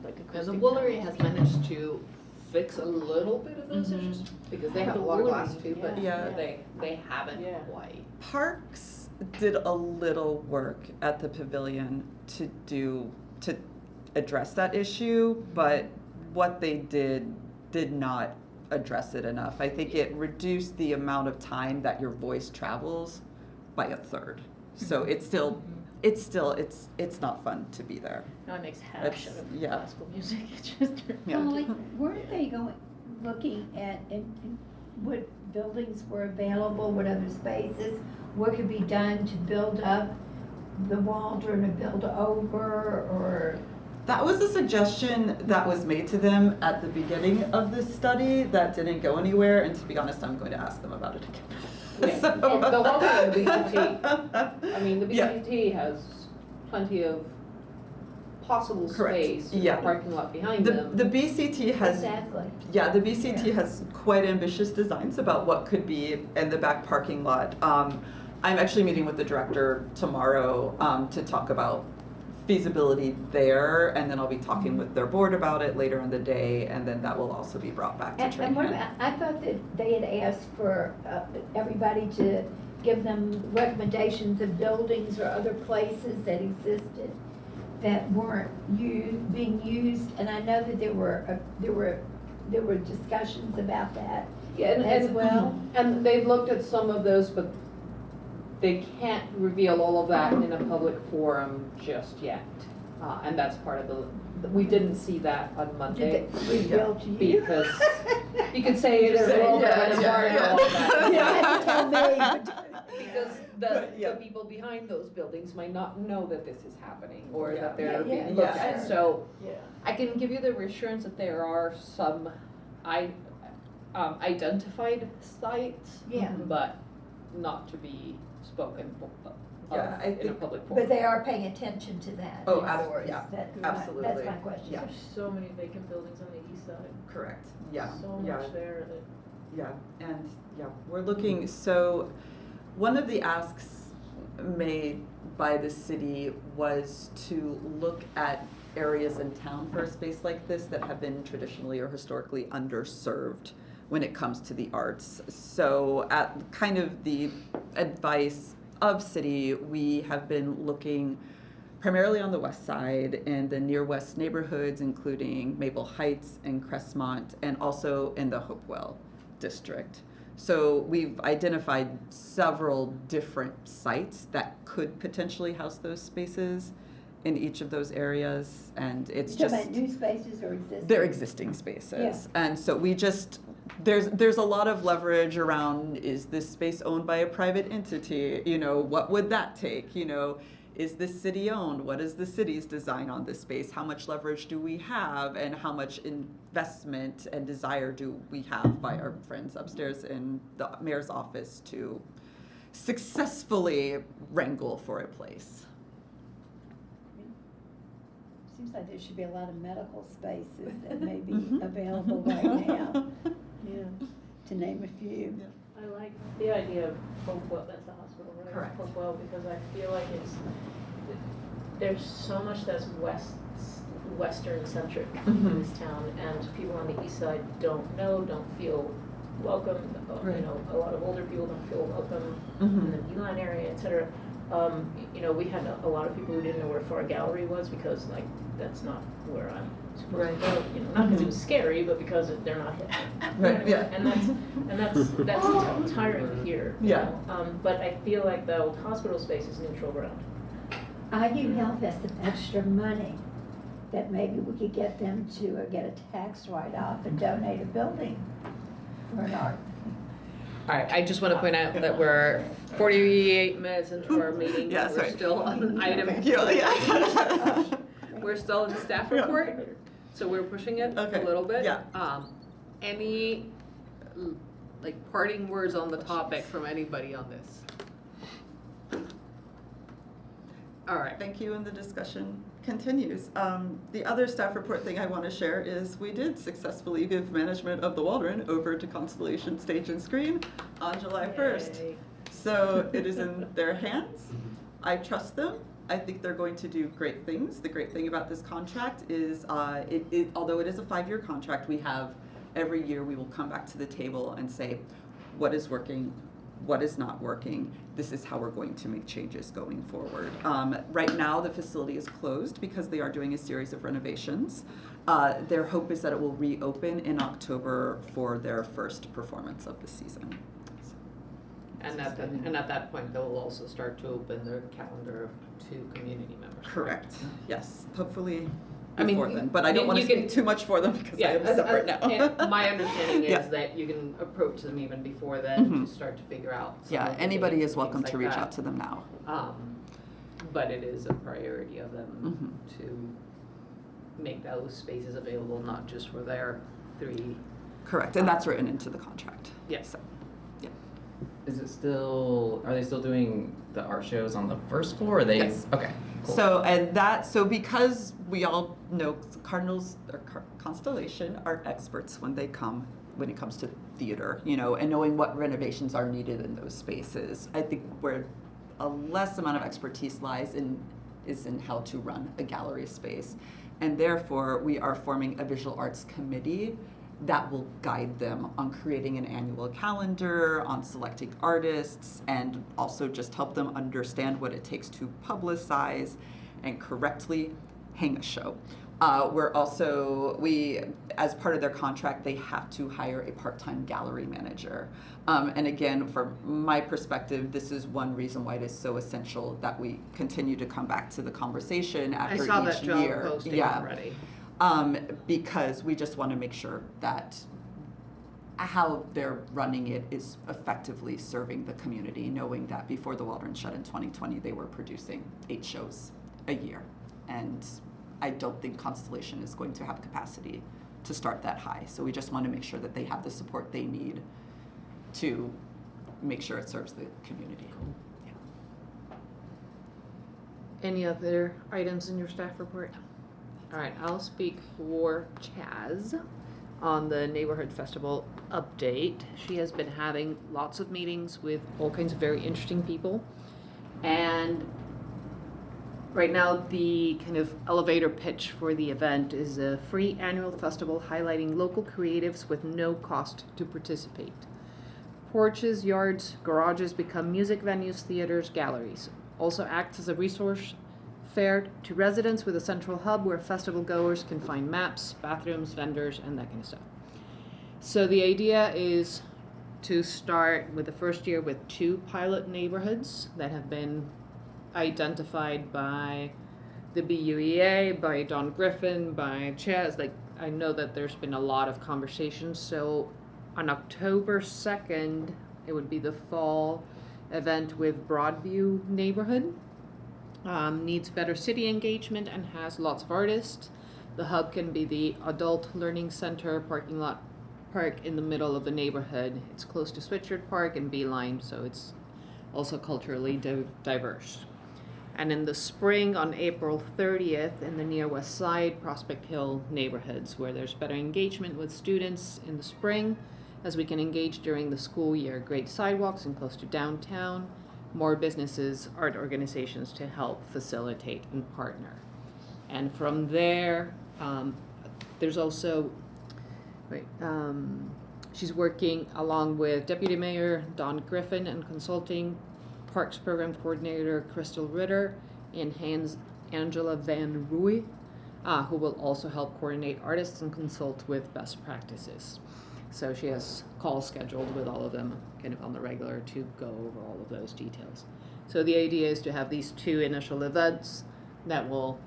like acoustic. And the Woolery panels. has managed to fix a little bit of those Mhm. issues, because they have a The lot of glass Woolery, too, but yeah. they haven't Yeah. quite. Parks did a little work at the pavilion to address that issue, but what they did not address it enough. I think it reduced the amount of time that your voice travels by a third. So it's not fun to be there. Now it makes hash out of yeah. classical music. It's just. Yeah. Molly, weren't they looking at what buildings were available, what other spaces, what could be done to build up the Waldron or build over, or? That was a suggestion that was made to them at the beginning of this study that didn't go anywhere, and to be honest, I'm going to ask them about it again. Yeah. So- And the whole thing with BCT, I mean, the Yeah. BCT has plenty of possible Correct. space in Yeah. the parking lot behind The them. BCT has, Exactly. yeah, the BCT Yeah. has quite ambitious designs about what could be in the back parking lot. I'm actually meeting with the director tomorrow to talk about feasibility there, and then I'll be talking with their board about it later in the day, and then that will also be brought back to And what Trahan. about, I thought that they had asked for everybody to give them recommendations of buildings or other places that existed that weren't being used, and I know that there were discussions about that as well. And they've looked at some of those, but they can't reveal all of that in a public forum just yet. And that's part of we didn't see that on Monday. Did they reveal to you? Because you could say there's a little bit of an embargo on that. You don't have to tell me, Because the people behind those buildings might not know that this is happening, or Yeah. that they're Yeah, being yeah, looked yeah. at. So Yeah. I can give you the reassurance that there are some identified sites, Yeah. but not to be spoken of Yeah, I in a think- public but forum. they are paying attention to that. Oh, in other words. yeah, That's absolutely. That's my question. Yeah. There's so many vacant buildings on the east side. Correct, yeah, So yeah. much there that. Yeah, and yeah, we're looking, so one of the asks made by the city was to look at areas in town for a space like this that have been traditionally or historically underserved when it comes to the arts. So at kind of the advice of city, we have been looking primarily on the west side in the near west neighborhoods, including Maple Heights and Crestmont, and also in the Hopewell district. So we've identified several different sites that could potentially house those spaces in each of those areas, and it's You talking just, about new spaces or existing? they're existing spaces. Yeah. And so we just, there's a lot of leverage around, is this space owned by a private entity? You know, what would that take? You know, is this city owned? What is the city's design on this space? How much leverage do we have, and how much investment and desire do we have by our friends upstairs in the mayor's office to successfully wrangle for a place? Seems like there should be a lot of medical spaces that may be Mhm. available right now, Yeah. to name a few. I like the idea of Hopewell, that's the hospital, right? Correct. Hopewell, because I feel like there's so much that's Western centric in this town, and people on the east side don't feel welcome. Right. You know, a lot of older people don't feel welcome Mhm. in the Beeline area, et cetera. You know, we had a lot of people who didn't know where Far Gallery was, because like, that's not where I'm supposed Right. to go, you know, not because it was scary, but because they're not hit. Right, yeah. And that's tiring to hear. you Yeah. know. But I feel like the old hospital space is neutral ground. IU Health has some extra money that maybe we could get them to get a tax write-off and donate a building for an art. All right, I just want to point out that we're 48 minutes into our meeting. Yeah, We're sorry. still on item. Thank you, yeah. We're still in the staff Yeah. report, so we're pushing it Okay, a little bit. yeah. Any, like, parting words on the topic from anybody on this? All right. Thank you, and the discussion continues. The other staff report thing I want to share is we did successfully give management of the Waldron over to Constellation Stage and Screen on July 1st. Yay. So it is in their hands. I trust them. I think they're going to do great things. The great thing about this contract is, although it is a 5-year contract, we have every year we will come back to the table and say, what is working, what is not working. This is how we're going to make changes going forward. Right now, the facility is closed because they are doing a series of renovations. Their hope is that it will reopen in October for their first performance of the season. And at that point, they'll also start to open their calendar to community members. Correct. Yes. Hopefully I mean, before then, but I don't want to you can- speak too much for them because I am as- separate and now. my understanding Yeah. is that you can approach them even before then Mhm. to start to figure out. some Yeah, of the anybody dates is and welcome things to like reach that. out to them now. But it is a priority of them Mhm. to make those spaces available, not just for their 3. Correct, and that's written into the contract. Yes. So, Is it still? Are they still doing the art shows on the first floor? Or are they? Yes. Okay. Cool. So because we all know Cardinals or Constellation are experts when it comes to theater, and knowing what renovations are needed in those spaces. I think where a less amount of expertise lies is in how to run a gallery space. And therefore, we are forming a visual arts committee that will guide them on creating an annual calendar, on selecting artists, and also just help them understand what it takes to publicize and correctly hang a show. As part of their contract, they have to hire a part-time gallery manager. And again, from my perspective, this is one reason why it is so essential that we continue to come back to the conversation I after saw each that job year. posting Yeah. already. Because we just want to make sure that how they're running it is effectively serving the community, knowing that before the Waldron shut in 2020, they were producing 8 shows a year. And I don't think Constellation is going to have capacity to start that high. So we just want to make sure that they have the support they need to make sure it serves the community. Yeah. Any other items in your staff report? All right, I'll speak for Chaz on the Neighborhood Festival update. She has been having lots of meetings with all kinds of very interesting people. And right now, the kind of elevator pitch for the event is a free annual festival highlighting local creatives with no cost to participate. Porches, yards, garages become music venues, theaters, galleries. Also acts as a resource fair to residents with a central hub where festival goers can find maps, bathrooms, vendors, and that kind of stuff. So the idea is to start with the first year with 2 pilot neighborhoods that have been identified by the BUEA, by Don Griffin, by Chaz. Like, I know that there's been a lot of conversations. So on October 2nd, it would be the fall event with Broadview neighborhood. Needs better city engagement and has lots of artists. The hub can be the adult learning center parking lot park in the middle of the neighborhood. It's close to Switchard Park and Beeline, so it's also culturally diverse. And in the spring, on April 30th, in the near West Side, Prospect Hill neighborhoods, where there's better engagement with students in the spring, as we can engage during the school year. Great sidewalks and close to downtown. More businesses, art organizations to help facilitate and partner. And from there, there's also, she's working along with Deputy Mayor Don Griffin and consulting Parks Program Coordinator Crystal Ritter and Angela Van Rooy, who will also help coordinate artists and consult with best practices. So she has calls scheduled with all of them kind of on the regular to go over all of those details. So the idea is to have these 2 initial events that will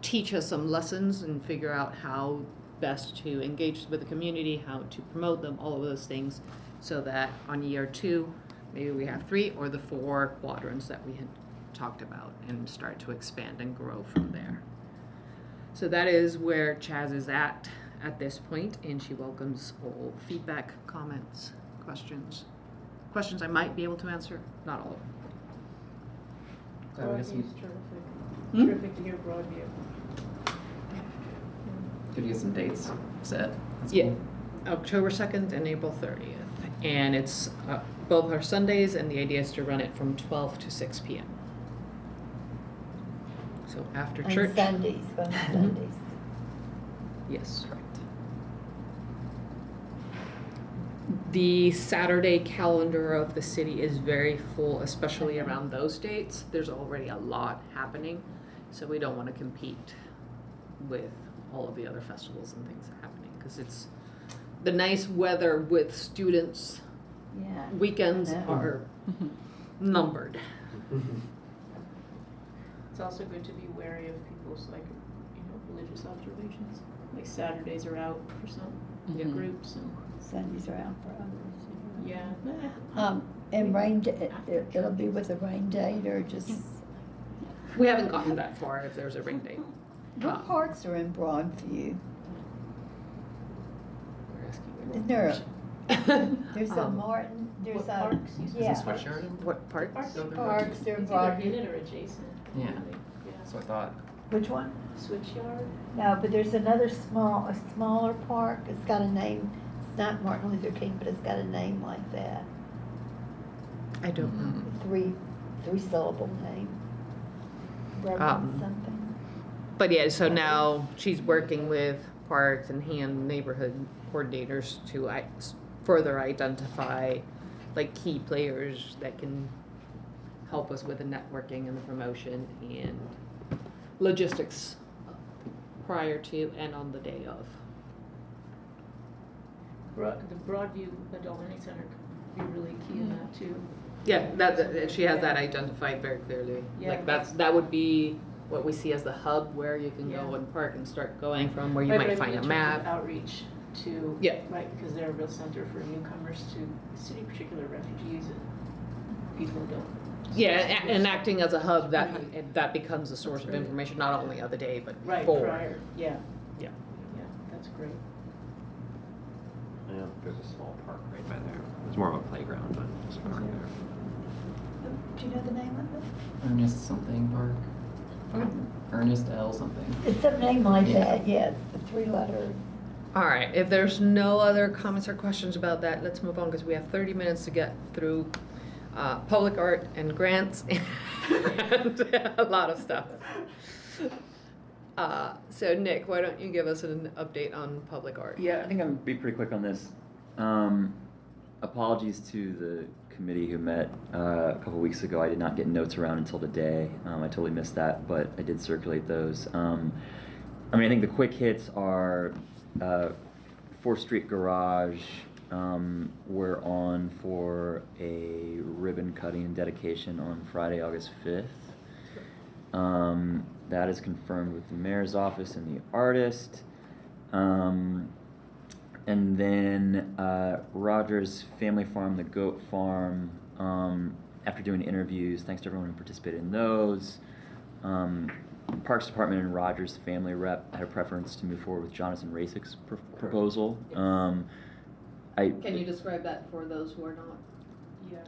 teach us some lessons and figure out how best to engage with the community, how to promote them, all of those things, so that on year 2, maybe we have 3 or the 4 quadrants that we had talked about and start to expand and grow from there. So that is where Chaz is at this point, and she welcomes all feedback, comments, questions. Questions I might be able to answer, not all of them. So I guess we Broadview's terrific. Hmm? Terrific to hear Broadview. could get some dates set. That's Yeah, cool. October 2nd and April 30th. And it's both are Sundays, and the idea is to run it from 12 to 6 p.m. So after On church. Sundays, on Sundays. Yes, correct. The Saturday calendar of the city is very full, especially around those dates. There's already a lot happening, so we don't want to compete with all of the other festivals and things happening, because it's the nice weather with students. Yeah. Weekends I know. are numbered. It's also good to be wary of people's religious observations. Like Saturdays are out for some Yeah. groups and, Sundays are out for others. yeah. And rain, it'll be with a rain date or just, We haven't gotten that far if there's a ring date. what parks are in Broadview? We're asking the Isn't wrong there person. There's a Martin, there's What a, parks? You said yeah. Is it Sweatshirt? What part? Parks are Parks are in It's either in Broadview. it or adjacent. Yeah. Yeah. That's what I thought. Which one? Switchyard? No, but there's another a smaller park, it's got a name, it's not Martin Luther King, but it's got a name like that. I don't know. Three syllable name. Reverend something. But yeah, so now she's working with parks and neighborhood coordinators to further identify like key players that can help us with the networking and the promotion and logistics prior to and on the day of. The Broadview Adult Learning Center could be really key in that too. Yeah, that she has that identified very clearly. Yeah. Like that would be what we see as the hub where you can Yeah. go and park and start going from, where you Right, might but I find mean a in terms of map. outreach to, Yeah. right, because they're a real center for newcomers to the city, particularly refugees and people who don't. Yeah, and acting as a hub that becomes a source of Right. information not only of the day but Right, for. prior, yeah. Yeah. Yeah, that's great. Yeah, there's a small park right by there. It's more of a playground, but there's a park there. Do you know the name of it? Ernest something park. Ernest L something. It's some name like Yeah. that, yeah, it's a 3-letter. All right, if there's no other comments or questions about that, let's move on because we have 30 minutes to get through public art and grants and a lot of stuff. So Nick, why don't you give us an update on public art? Yeah, I think I'm gonna be pretty quick on this. Apologies to the committee who met a couple weeks ago. I did not get notes around until today. I totally missed that, but I did circulate those. I think the quick hits are 4th Street Garage. We're on for a ribbon cutting and dedication on Friday, August 5th. That is confirmed with the mayor's office and the artist. And then Rogers Family Farm, the goat farm, after doing interviews, thanks to everyone who participated in those. Parks Department and Rogers Family Rep had a preference to move forward with Jonathan Razik's proposal. Can you describe that for those who are not? Yeah.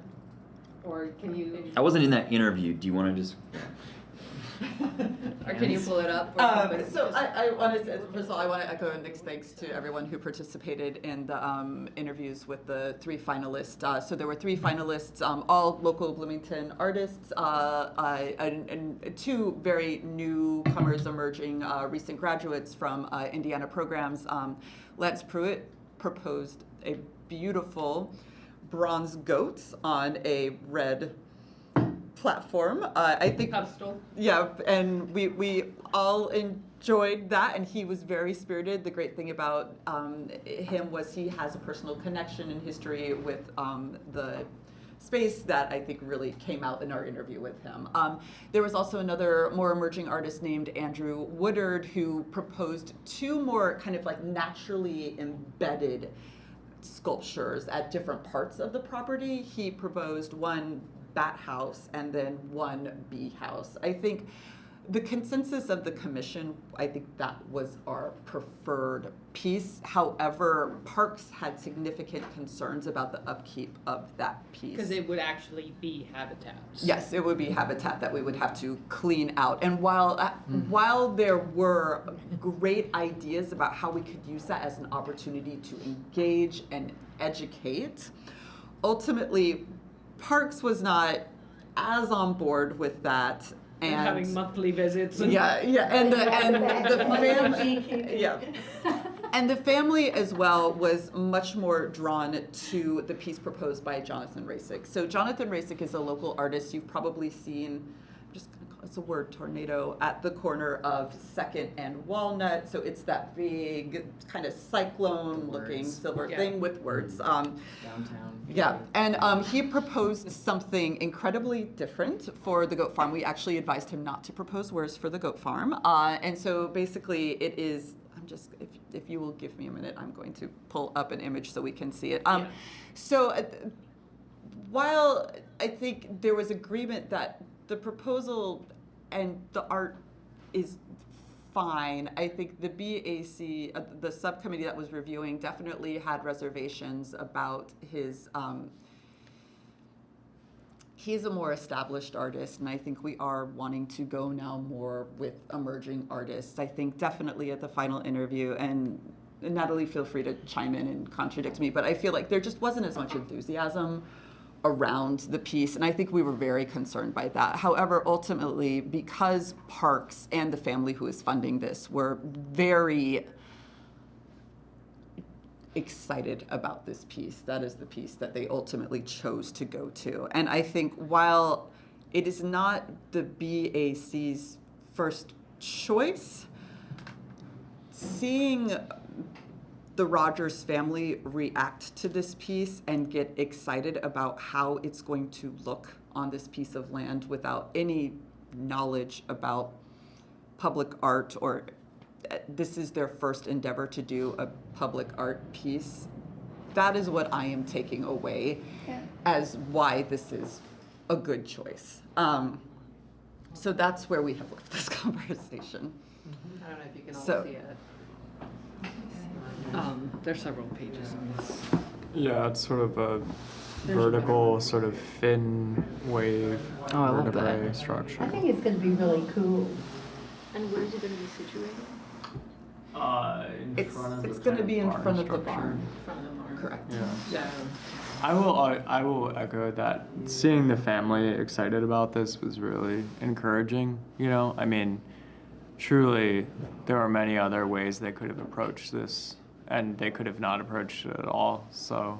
Or can you? I wasn't in that interview. Do you want to just? Or can you pull it up? Or something? So I want to, first of all, I want to echo Nick's thanks to everyone who participated in the interviews with the 3 finalists. So there were 3 finalists, all local Bloomington artists, and 2 very newcomers emerging recent graduates from Indiana programs. Lance Pruitt proposed a beautiful bronze goat on a red platform. I think Pedestal. yeah, and we all enjoyed that, and he was very spirited. The great thing about him was he has a personal connection and history with the space that I think really came out in our interview with him. There was also another more emerging artist named Andrew Woodard who proposed 2 more kind of like naturally embedded sculptures at different parts of the property. He proposed one bat house and then one bee house. I think the consensus of the commission, I think that was our preferred piece. However, Parks had significant concerns about the upkeep of that piece. Because it would actually be habitat. Yes, it would be habitat that we would have to clean out. And while there were great ideas about how we could use that as an opportunity to engage and educate, ultimately, Parks was not as on board with that. And having monthly visits. And and the family, and the family as well was much more drawn to the piece proposed by Jonathan Razik. So Jonathan Razik is a local artist you've probably seen. I'm just gonna call it's a word, tornado, at the corner of 2nd and Walnut. So it's that big kind of cyclone-looking silver thing with words. Downtown. Yeah, and he proposed something incredibly different for the goat farm. We actually advised him not to propose words for the goat farm. And so basically it is, if you will give me a minute, I'm going to pull up an image so we can see it. So while I think there was agreement that the proposal and the art is fine, I think the BAC, the subcommittee that was reviewing, definitely had reservations about his, he's a more established artist, and I think we are wanting to go now more with emerging artists. I think definitely at the final interview, and Natalie, feel free to chime in and contradict me, but I feel like there just wasn't as much enthusiasm around the piece, and I think we were very concerned by that. However, ultimately, because Parks and the family who is funding this were very excited about this piece, that is the piece that they ultimately chose to go to. And I think while it is not the BAC's first choice, seeing the Rogers family react to this piece and get excited about how it's going to look on this piece of land without any knowledge about public art, or this is their first endeavor to do a public art piece. That is what I am taking away as why this is a good choice. So that's where we have left this conversation. I don't know if you can all So- see it. There's several pages in this. Yeah, it's sort of a vertical, sort of fin wave vertebrae structure. I think it's gonna be really cool. And where is it gonna be situated? In front of It's the going to kind be in barn front of the structure. barn. From the barn? Correct. Yeah. So, I will echo that. Seeing the family excited about this was really encouraging. You know, I mean, truly, there are many other ways they could have approached this, and they could have not approached it at all. So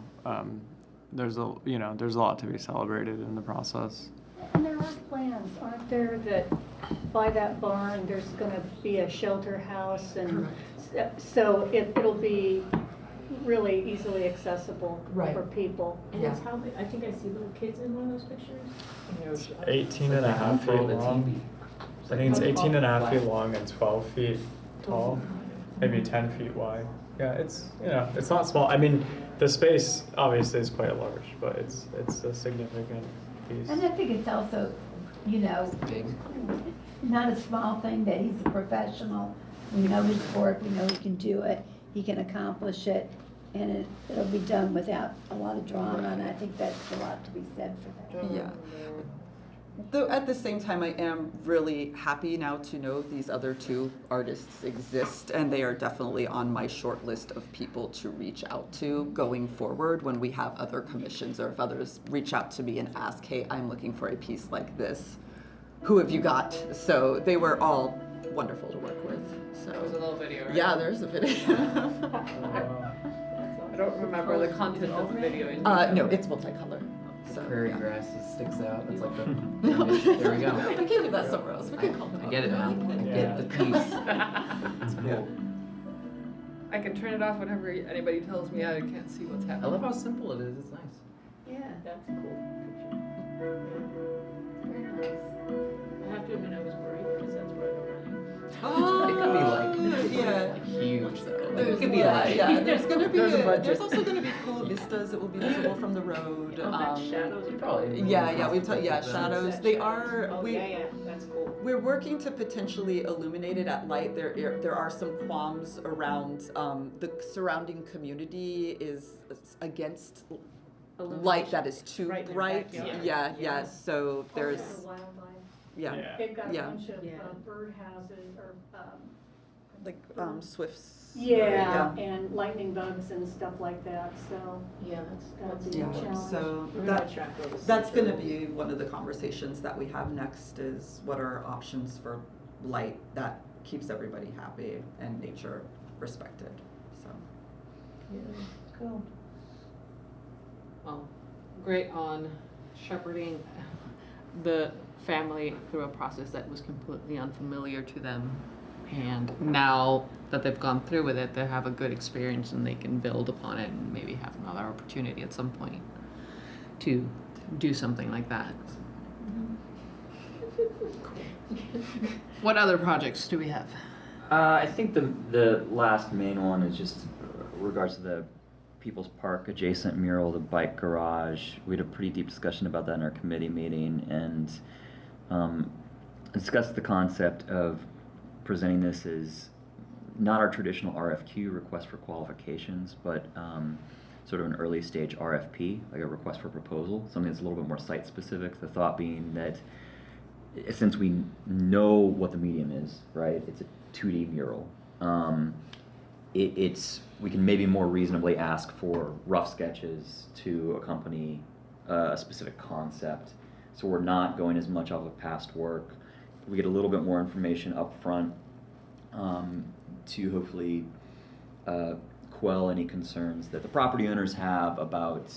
there's a lot to be celebrated in the process. And there are plans, aren't there, that by that barn, there's gonna be a shelter house, and so it'll be really easily accessible for people. And it's how big? I think I see little kids in one of those pictures. It's 18 and a half feet long. I think it's 18 and a half feet long and 12 feet tall, maybe 10 feet wide. Yeah, it's not small. I mean, the space obviously is quite large, but it's a significant piece. And I think it's also, Big. not a small thing that he's a professional. We know his work, we know he can do it, he can accomplish it, and it'll be done without a lot of drama, and I think that's a lot to be said for that. Yeah. Though at the same time, I am really happy now to know these other two artists exist, and they are definitely on my short list of people to reach out to going forward when we have other commissions, or if others reach out to me and ask, hey, I'm looking for a piece like this. Who have you got? So they were all wonderful to work with. there was a So little video, right? yeah, there's a video. I don't remember the content of the video. No, it's multicolor. So, Prairie yeah. grass sticks out. That's like the image. There we go. We can do that somewhere else. We can call them I get it now. I get the piece. It's cool. I can turn it off whenever anybody tells me I can't see what's I happening. love how simple it is. It's nice. Yeah, that's a cool picture. Very nice. I have to admit I was worried because that's where I go running. Oh, It could be like yeah. huge though. Like, There's can be light. Yeah, there's gonna be, There's a budget. there's also gonna be cool vistas that will be visible from the road. Shadows are Probably. Yeah, we've talked, yeah, shadows, they are, Oh, yeah, that's cool. we're working to potentially illuminate it at light. There are some qualms around, the surrounding community is against light that is too Right in their bright. backyard. Yeah, so there's, Also wildlife. yeah, They've got a Yeah. bunch of Yeah. Birdhouses or, like, swifts. yeah, and lightning bugs and stuff like that, so Yeah, that's a Yeah, new challenge. so We're that, gonna track those. that's gonna be one of the conversations that we have next is what are options for light that keeps everybody happy and nature respected, so. Cool. Well, great on shepherding the family through a process that was completely unfamiliar to them. And now that they've gone through with it, they have a good experience and they can build upon it and maybe have another opportunity at some point to do something like that. What other projects do we have? I think the last main one is just regards to the People's Park adjacent mural, the bike garage. We had a pretty deep discussion about that in our committee meeting and discussed the concept of presenting this as not our traditional RFQ, request for qualifications, but sort of an early stage RFP, like a request for proposal, something that's a little bit more site specific. The thought being that since we know what the medium is, right? It's a 2D mural. We can maybe more reasonably ask for rough sketches to accompany a specific concept. So we're not going as much off of past work. We get a little bit more information up front to hopefully quell any concerns that the property owners have about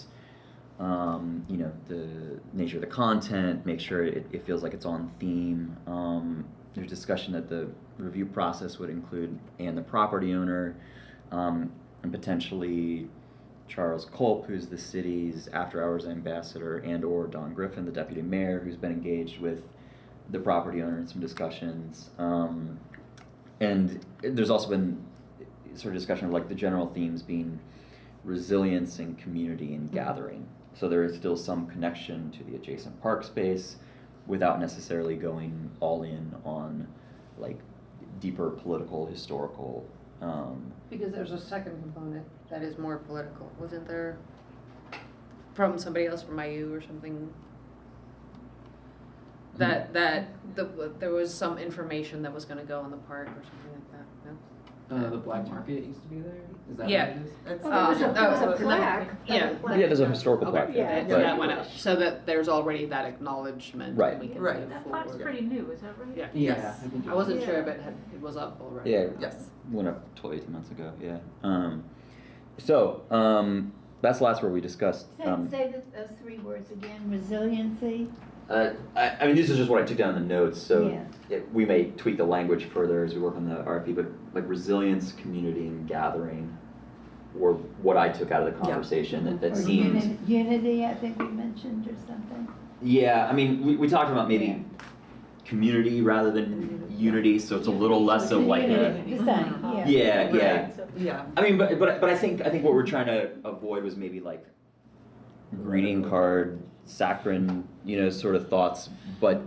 the nature of the content, make sure it feels like it's on theme. There's discussion that the review process would include and the property owner, and potentially Charles Culp, who's the city's after-hours ambassador, and or Don Griffin, the deputy mayor, who's been engaged with the property owner in some discussions. And there's also been sort of discussion of like the general themes being resilience and community and gathering. So there is still some connection to the adjacent park space without necessarily going all in on like deeper political, historical. Because there's a second component that is more political, wasn't there? From somebody else from IU or something? There was some information that was gonna go in the park or something like that, no? The black market used to be there? Is that Yeah. what it is? It's, There was a plaque. Yeah. Yeah, there's a historical Okay, plaque. Yeah. that went up, so that there's already that acknowledgement. Right. And we can Right. move That plaque's forward. pretty new, is that right? Yeah. Yes. I wasn't sure if it was up already. Yeah, Yes. went up 12, 18 months ago, yeah. That's the last word we discussed. Say those three words again, resiliency. I mean, this is just what I took down in the notes, so Yeah. we may tweak the language further as we work on the RFP, but like resilience, community, and gathering were what I took out of the conversation. That Or seemed, unity, I think we mentioned, or something. yeah, I mean, we talked about maybe community rather than unity, so it's a little less of like a, The same, yeah. yeah. Yeah. I mean, but I think what we're trying to avoid was maybe like greeting card, saccharine, sort of thoughts, but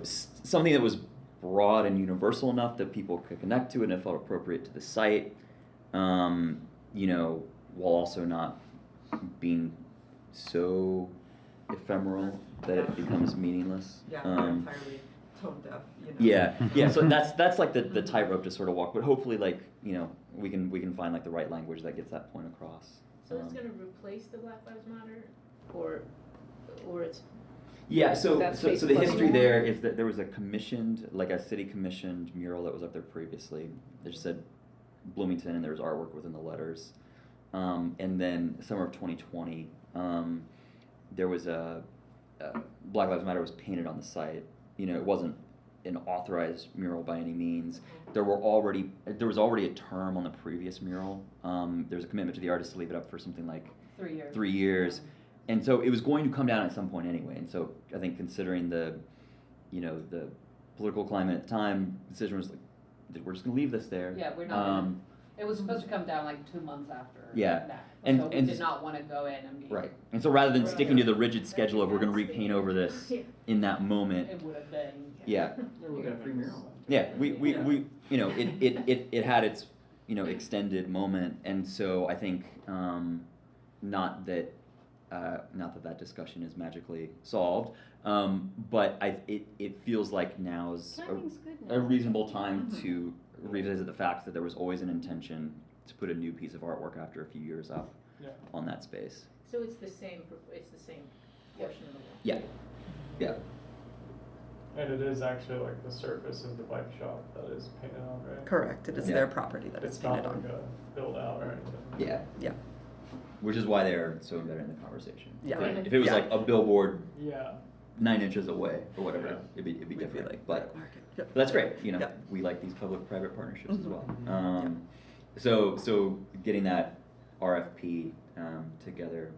something that was broad and universal enough that people could connect to it and it felt appropriate to the site, while also not being so ephemeral that it becomes meaningless. Yeah, we're entirely tone deaf, Yeah. So that's like the tightrope to sort of walk, but hopefully, like we can find like the right language that gets that point across. So it's gonna replace the Black Lives Matter, or it's, Yeah. So That's the basically- history there is that there was a city commissioned mural that was up there previously. It just said Bloomington, and there was artwork within the letters. And then summer of 2020, there was a Black Lives Matter was painted on the site. It wasn't an authorized mural by any means. There was already a term on the previous mural. There was a commitment to the artist to leave it up for something like 3 years. 3 years, and so it was going to come down at some point anyway. And so I think considering the political climate at the time, the decision was like, we're just going to leave this there. Yeah, we're not It was supposed to come down like 2 months after Yeah. that. And- So we and- did not want to go in and be. Right. And so rather than sticking to the rigid schedule of we're going to repaint over this in that moment, It would have been. yeah, We got a free mural. yeah, we you know, it had its, you know, extended moment, and so I think not that that discussion is magically solved, but it feels like now's Timing's good a now. reasonable time to revisit the fact that there was always an intention to put a new piece of artwork after a few years up Yeah. on that space. So it's the same portion of the wall? Yeah, yeah. And it is actually like the surface of the bike shop that is painted on, right? Correct, it is Yeah. their property that it's It's not painted like on. a build out or anything. Yeah. Yeah. Which is why they're so embedded in the conversation. Yeah. Right. If it was Yeah. like a billboard Yeah. 9 inches away or whatever, Yeah. it'd be We'd be different. like, But market. Yep. that's great. You know, Yeah. we like these public-private partnerships as Mhm. well. Mhm. So getting that RFP together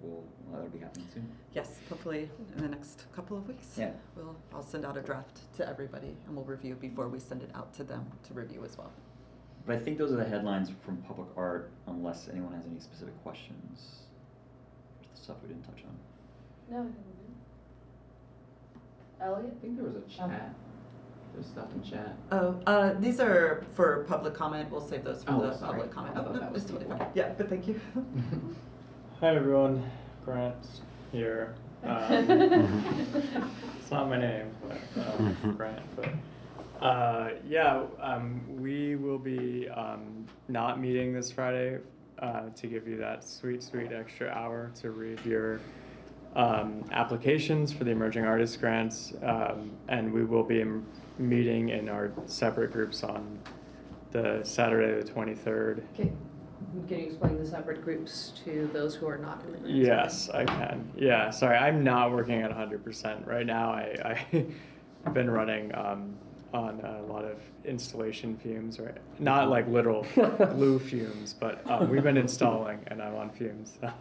that'll be happening soon. Yes, hopefully in the next couple of weeks. Yeah. I'll send out a draft to everybody and we'll review before we send it out to them to review as well. But I think those are the headlines from public art, unless anyone has any specific questions. There's the stuff we didn't touch on. No, I think we're good. Elliot? I think there was a chat. There's stuff in chat. Oh, these are for public comment. We'll save those for Oh, the sorry. public comment. I thought no, that was it's totally people. fine. Yeah, but thank you. Hi everyone, Grant here. It's not my name, but Grant. But we will be not meeting this Friday to give you that sweet extra hour to read your applications for the Emerging Artist Grants, and we will be meeting in our separate groups on the Saturday the 23rd. Okay. Can you explain the separate groups to those who are not in the groups? Yes, I can. Yeah, sorry, I'm not working at 100% right now. I've been running on a lot of installation fumes, right? Not like literal glue fumes, but we've been installing, and I'm on fumes. So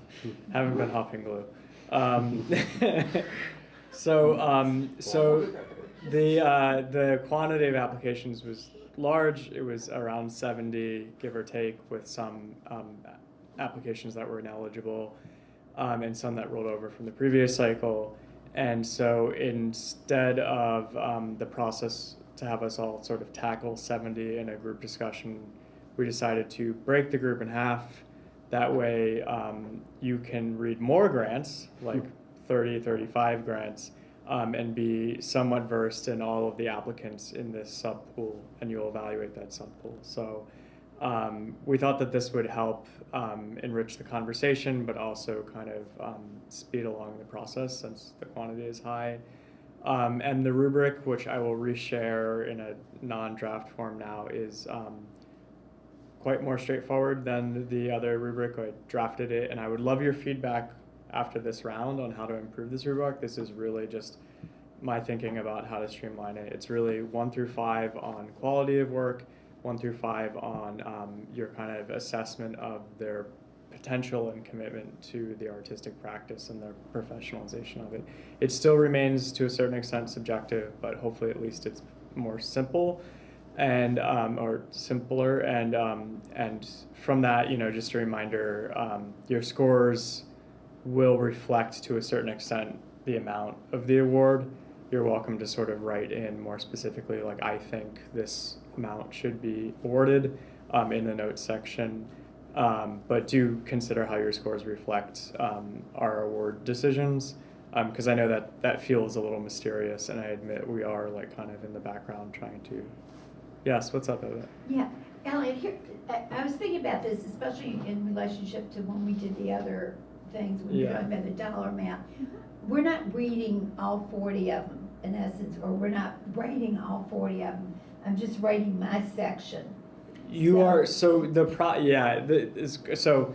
haven't been huffing glue. So the quantity of applications was large. It was around 70, give or take, with some applications that were ineligible and some that rolled over from the previous cycle. And so instead of the process to have us all sort of tackle 70 in a group discussion, we decided to break the group in half. That way you can read more grants, like 30, 35 grants, and be somewhat versed in all of the applicants in this subpool, and you'll evaluate that subpool. So we thought that this would help enrich the conversation, but also kind of speed along the process since the quantity is high. And the rubric, which I will reshare in a non-draft form now, is quite more straightforward than the other rubric. I drafted it, and I would love your feedback after this round on how to improve this rubric. This is really just my thinking about how to streamline it. It's really 1 through 5 on quality of work, 1 through 5 on your kind of assessment of their potential and commitment to the artistic practice and their professionalization of it. It still remains to a certain extent subjective, but hopefully at least it's more simple and or simpler. And from that, just a reminder, your scores will reflect to a certain extent the amount of the award. You're welcome to sort of write in more specifically, like, I think this amount should be awarded in the notes section. But do consider how your scores reflect our award decisions, because I know that feels a little mysterious, and I admit we are like kind of in the background trying to. Yes, what's up, Evan? Yeah, Elliot, here, I was thinking about this, especially in relationship to when we did the other things, when we were Yeah. talking about the dollar amount. We're not reading all 40 of them, in essence, or we're not writing all 40 of them. I'm just writing my section. You are so so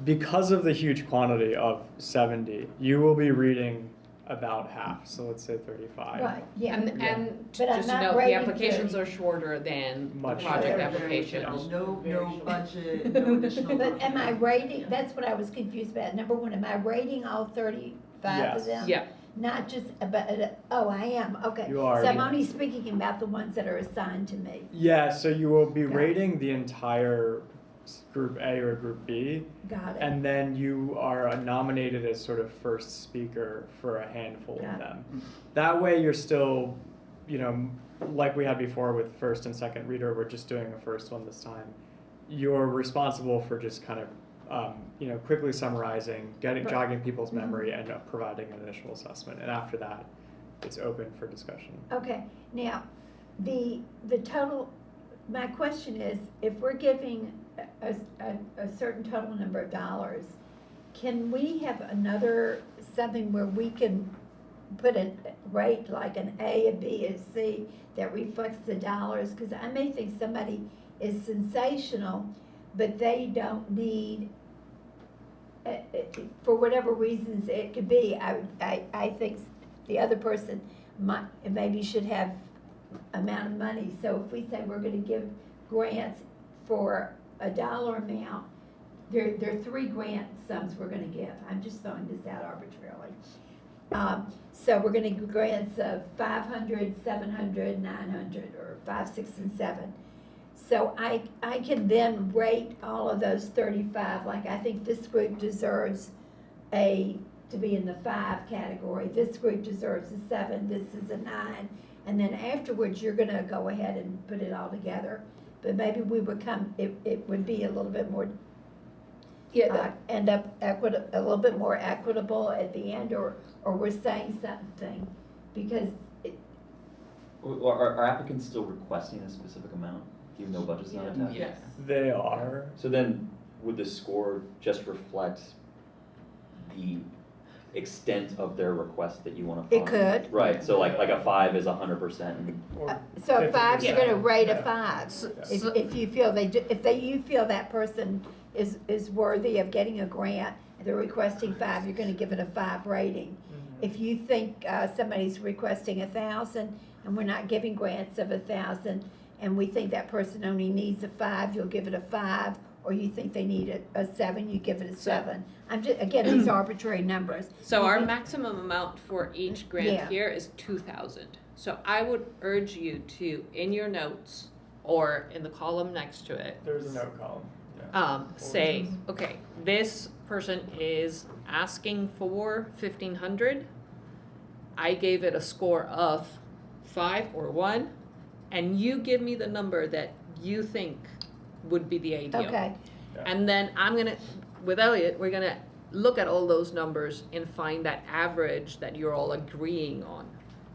because of the huge quantity of 70, you will be reading about half. So let's say 35. Right, yeah. And But I'm just to not note, the writing applications 30. are shorter than the Much project shorter. applications. No budget, no additional. But am I writing, that's what I was confused about. Number one, am I writing all 35 Yes. of them? Yeah. Not just about, oh, I am, okay. You are, So I'm yeah. only speaking about the ones that are assigned to me. Yeah, so you will be Got it. rating the entire group A or group B. Got it. And then you are nominated as sort of first speaker for a handful Got of it. them. That way you're still, like we had before with first and second reader, we're just doing a first one this time. You're responsible for just kind of, quickly summarizing, Right. jogging people's memory and providing an initial assessment. And after that, it's open for discussion. Okay, now, the total, my question is, if we're giving a certain total number of dollars, can we have something where we can put a rate like an A, a B, a C that reflects the dollars? Because I may think somebody is sensational, but they don't need, for whatever reasons it could be, I think the other person maybe should have amount of money. So if we say we're gonna give grants for a dollar amount, there are 3 grant sums we're gonna give. I'm just throwing this out arbitrarily. So we're gonna give grants of 500, 700, 900, or 5, 6, and 7. So I can then rate all of those 35, like I think this group deserves to be in the 5 category, this group deserves a 7, this is a 9, and then afterwards you're gonna go ahead and put it all together. But maybe it would be a little bit more, end up a little bit more equitable at the end, or we're saying something, because Are applicants still requesting a specific amount, even though budget's not attached? Yes. They are. So then, would the score just reflect the extent of their request that you want to it fund? could. Right, so like a 5 is 100%. So a 5, you're gonna 50%. rate a Yeah. 5. So- If you feel you feel that person is worthy of getting a grant, they're requesting 5, you're gonna give it a 5 rating. If you think somebody's requesting 1,000 and we're not giving grants of 1,000, and we think that person only needs a 5, you'll give it a 5, or you think they need a 7, you give it a 7. I'm just, again, these arbitrary numbers. So our maximum amount for each grant Yeah. here is 2,000. So I would urge you to, in your notes or in the column next to it, There's a note column. say, okay, this person is asking for 1,500. I gave it a score of 5 or 1, and you give me the number that you think would be the ideal. Okay, And then with Elliot, we're gonna look at all those numbers and find that average that you're all agreeing on.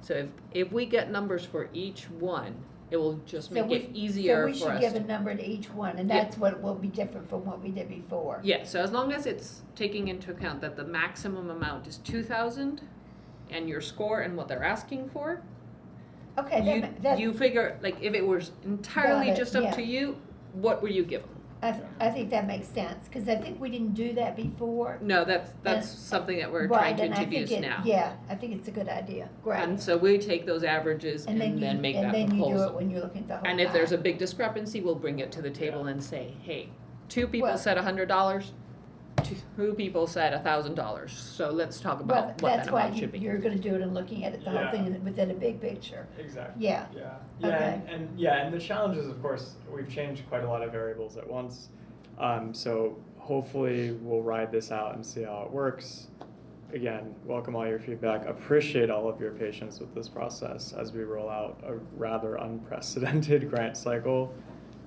So if we get numbers for each one, it will just make it easier so we for should us. give a number to each one, and Yeah. that's what will be different from what we did before. Yeah, so as long as it's taking into account that the maximum amount is 2,000 and your score and what they're asking for, Okay, that's, you figure, like, if it was entirely Got it, just up yeah. to you, what would you give them? I think that makes sense, because I think we didn't do that before. No, that's And- something that we're Right, trying to and I think introduce now. Yeah, I think it's a good idea, great. And so we take those averages and then make that And then you do it proposal. when you're looking at the whole. And if there's a pie. big discrepancy, we'll bring it to the table and say, hey, 2 people Well- said $100, 2 people said $1,000. So let's talk Well, about what that's that why amount should be. you're gonna do it and looking at it, the whole Yeah. thing within a big picture. Exactly. Yeah. Yeah. Okay. And the challenge is, of course, we've changed quite a lot of variables at once. So hopefully we'll ride this out and see how it works. Again, welcome all your feedback. Appreciate all of your patience with this process as we roll out a rather unprecedented grant cycle.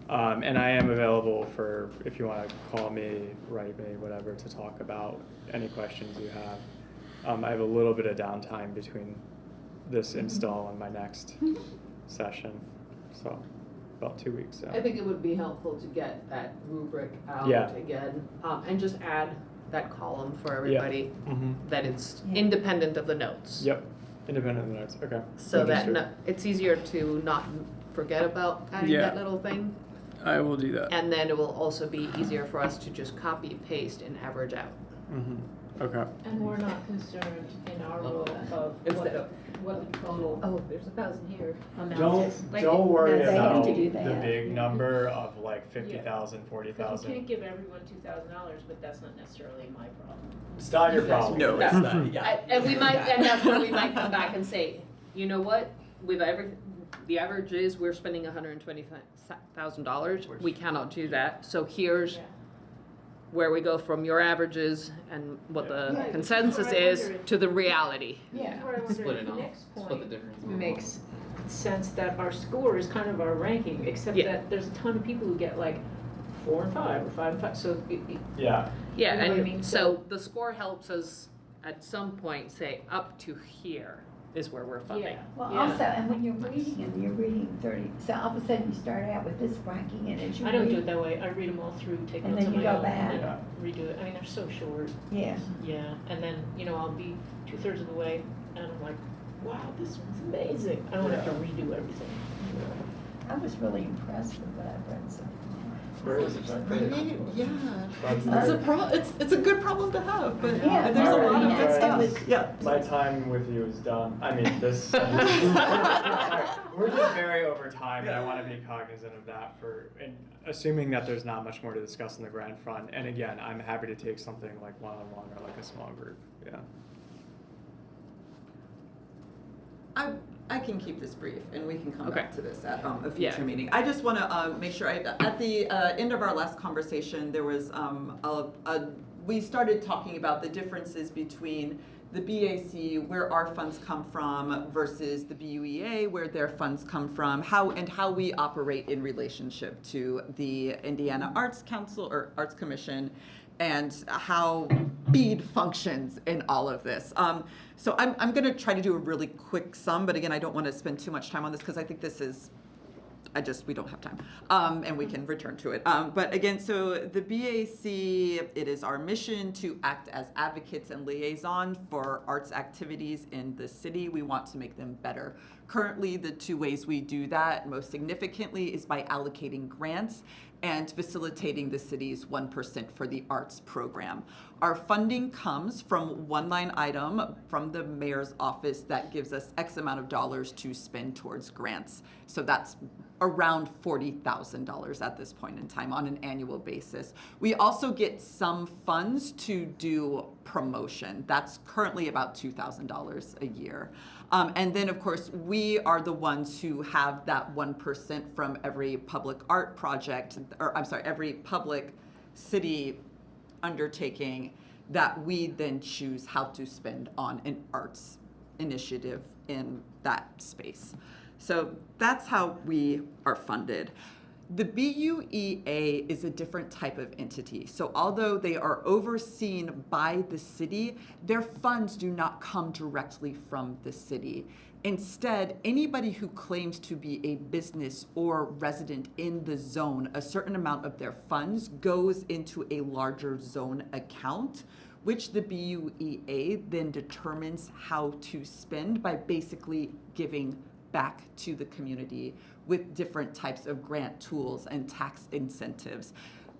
And I am available for, if you want to call me, write me, whatever, to talk about any questions you have. I have a little bit of downtime between this install and my next session, so about 2 weeks. So. I think it would be helpful to get that rubric out Yeah. again, and just add that column for everybody, Mm-hmm. that it's Yeah. independent of the notes. Yep. Independent of the notes. Okay. So that Registered. it's easier to not forget about adding Yeah. that little thing. I will do that. And then it will also be easier for us to just copy, paste, and average out. Mm-hmm. Okay. And we're not concerned in our role of Instead of- what the total, Oh. there's 1,000 here amount Don't is. Like, don't worry they have about to do the that. big number of like 50,000, 'cause you 40,000. can't give everyone $2,000, but that's not necessarily my problem. It's not your You guys problem. will it's do not. Yeah. And we might, and that's where we might come back and say, you know what, with the average is we're spending $120,000. We cannot do that. So here's Yeah. where we go from your averages and what the Yeah. consensus Right, I is wonder if- to the reality. Yeah. That's where I wonder Split if it the off. next Split point the difference. makes sense that our score is kind of our ranking, except Yeah. that there's a ton of people who get like 4 and 5 or 5 and 5. So Yeah. Yeah, You know what I and mean? so the score helps us at some point say up to here is where we're funding. yeah. Well, yeah. also, and when you're reading them, you're reading 30, so all of a sudden you start out with this ranking and as you I don't do read- it that way. I read them all through, take And notes then on you my go own, back. and then redo it. I mean, they're so short. Yeah. Yeah, and then, I'll be 2/3 of the way, and I'm like, wow, this one's amazing. I don't have to redo everything. I was really impressed with what I've read so far. Right? Yeah. That's It's a good problem to have, but Yeah, there's a I lot mean, of good it stuff. was- Yeah. My time with you is done. I mean, this. We're just very over time, and I want to be cognizant of that. And assuming that there's not much more to discuss in the grant fund. And again, I'm happy to take something like one-on-one or like a small group. Yeah. I can keep this brief, and we can come Okay. back to this at a future Yeah. meeting. I just want to make sure, at the end of our last conversation, there was we started talking about the differences between the BAC, where our funds come from, versus the BUEA, where their funds come from, how we operate in relationship to the Indiana Arts Council or Arts Commission, and how BEAD functions in all of this. So I'm going to try to do a really quick sum, but again, I don't want to spend too much time on this because I think this is, we don't have time, and we can return to it. But again, so the BAC, it is our mission to act as advocates and liaison for arts activities in the city. We want to make them better. Currently, the two ways we do that most significantly is by allocating grants and facilitating the city's 1% for the arts program. Our funding comes from one line item from the mayor's office that gives us X amount of dollars to spend towards grants. So that's around $40,000 at this point in time on an annual basis. We also get some funds to do promotion. That's currently about $2,000 a year. And then, of course, we are the ones who have that 1% from every public art project, or I'm sorry, every public city undertaking that we then choose how to spend on an arts initiative in that space. So that's how we are funded. The BUEA is a different type of entity. So although they are overseen by the city, their funds do not come directly from the city. Instead, anybody who claims to be a business or resident in the zone, a certain amount of their funds goes into a larger zone account, which the BUEA then determines how to spend by basically giving back to the community with different types of grant tools and tax incentives.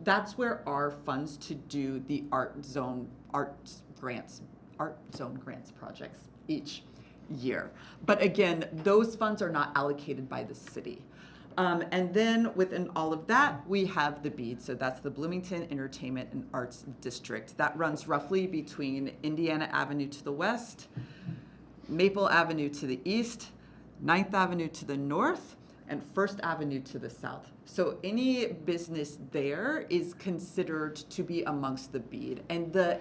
That's where our funds to do the art zone grants projects each year. But again, those funds are not allocated by the city. And then within all of that, we have the BEAD. So that's the Bloomington Entertainment and Arts District. That runs roughly between Indiana Avenue to the west, Maple Avenue to the east, 9th Avenue to the north, and 1st Avenue to the south. So any business there is considered to be amongst the BEAD. And the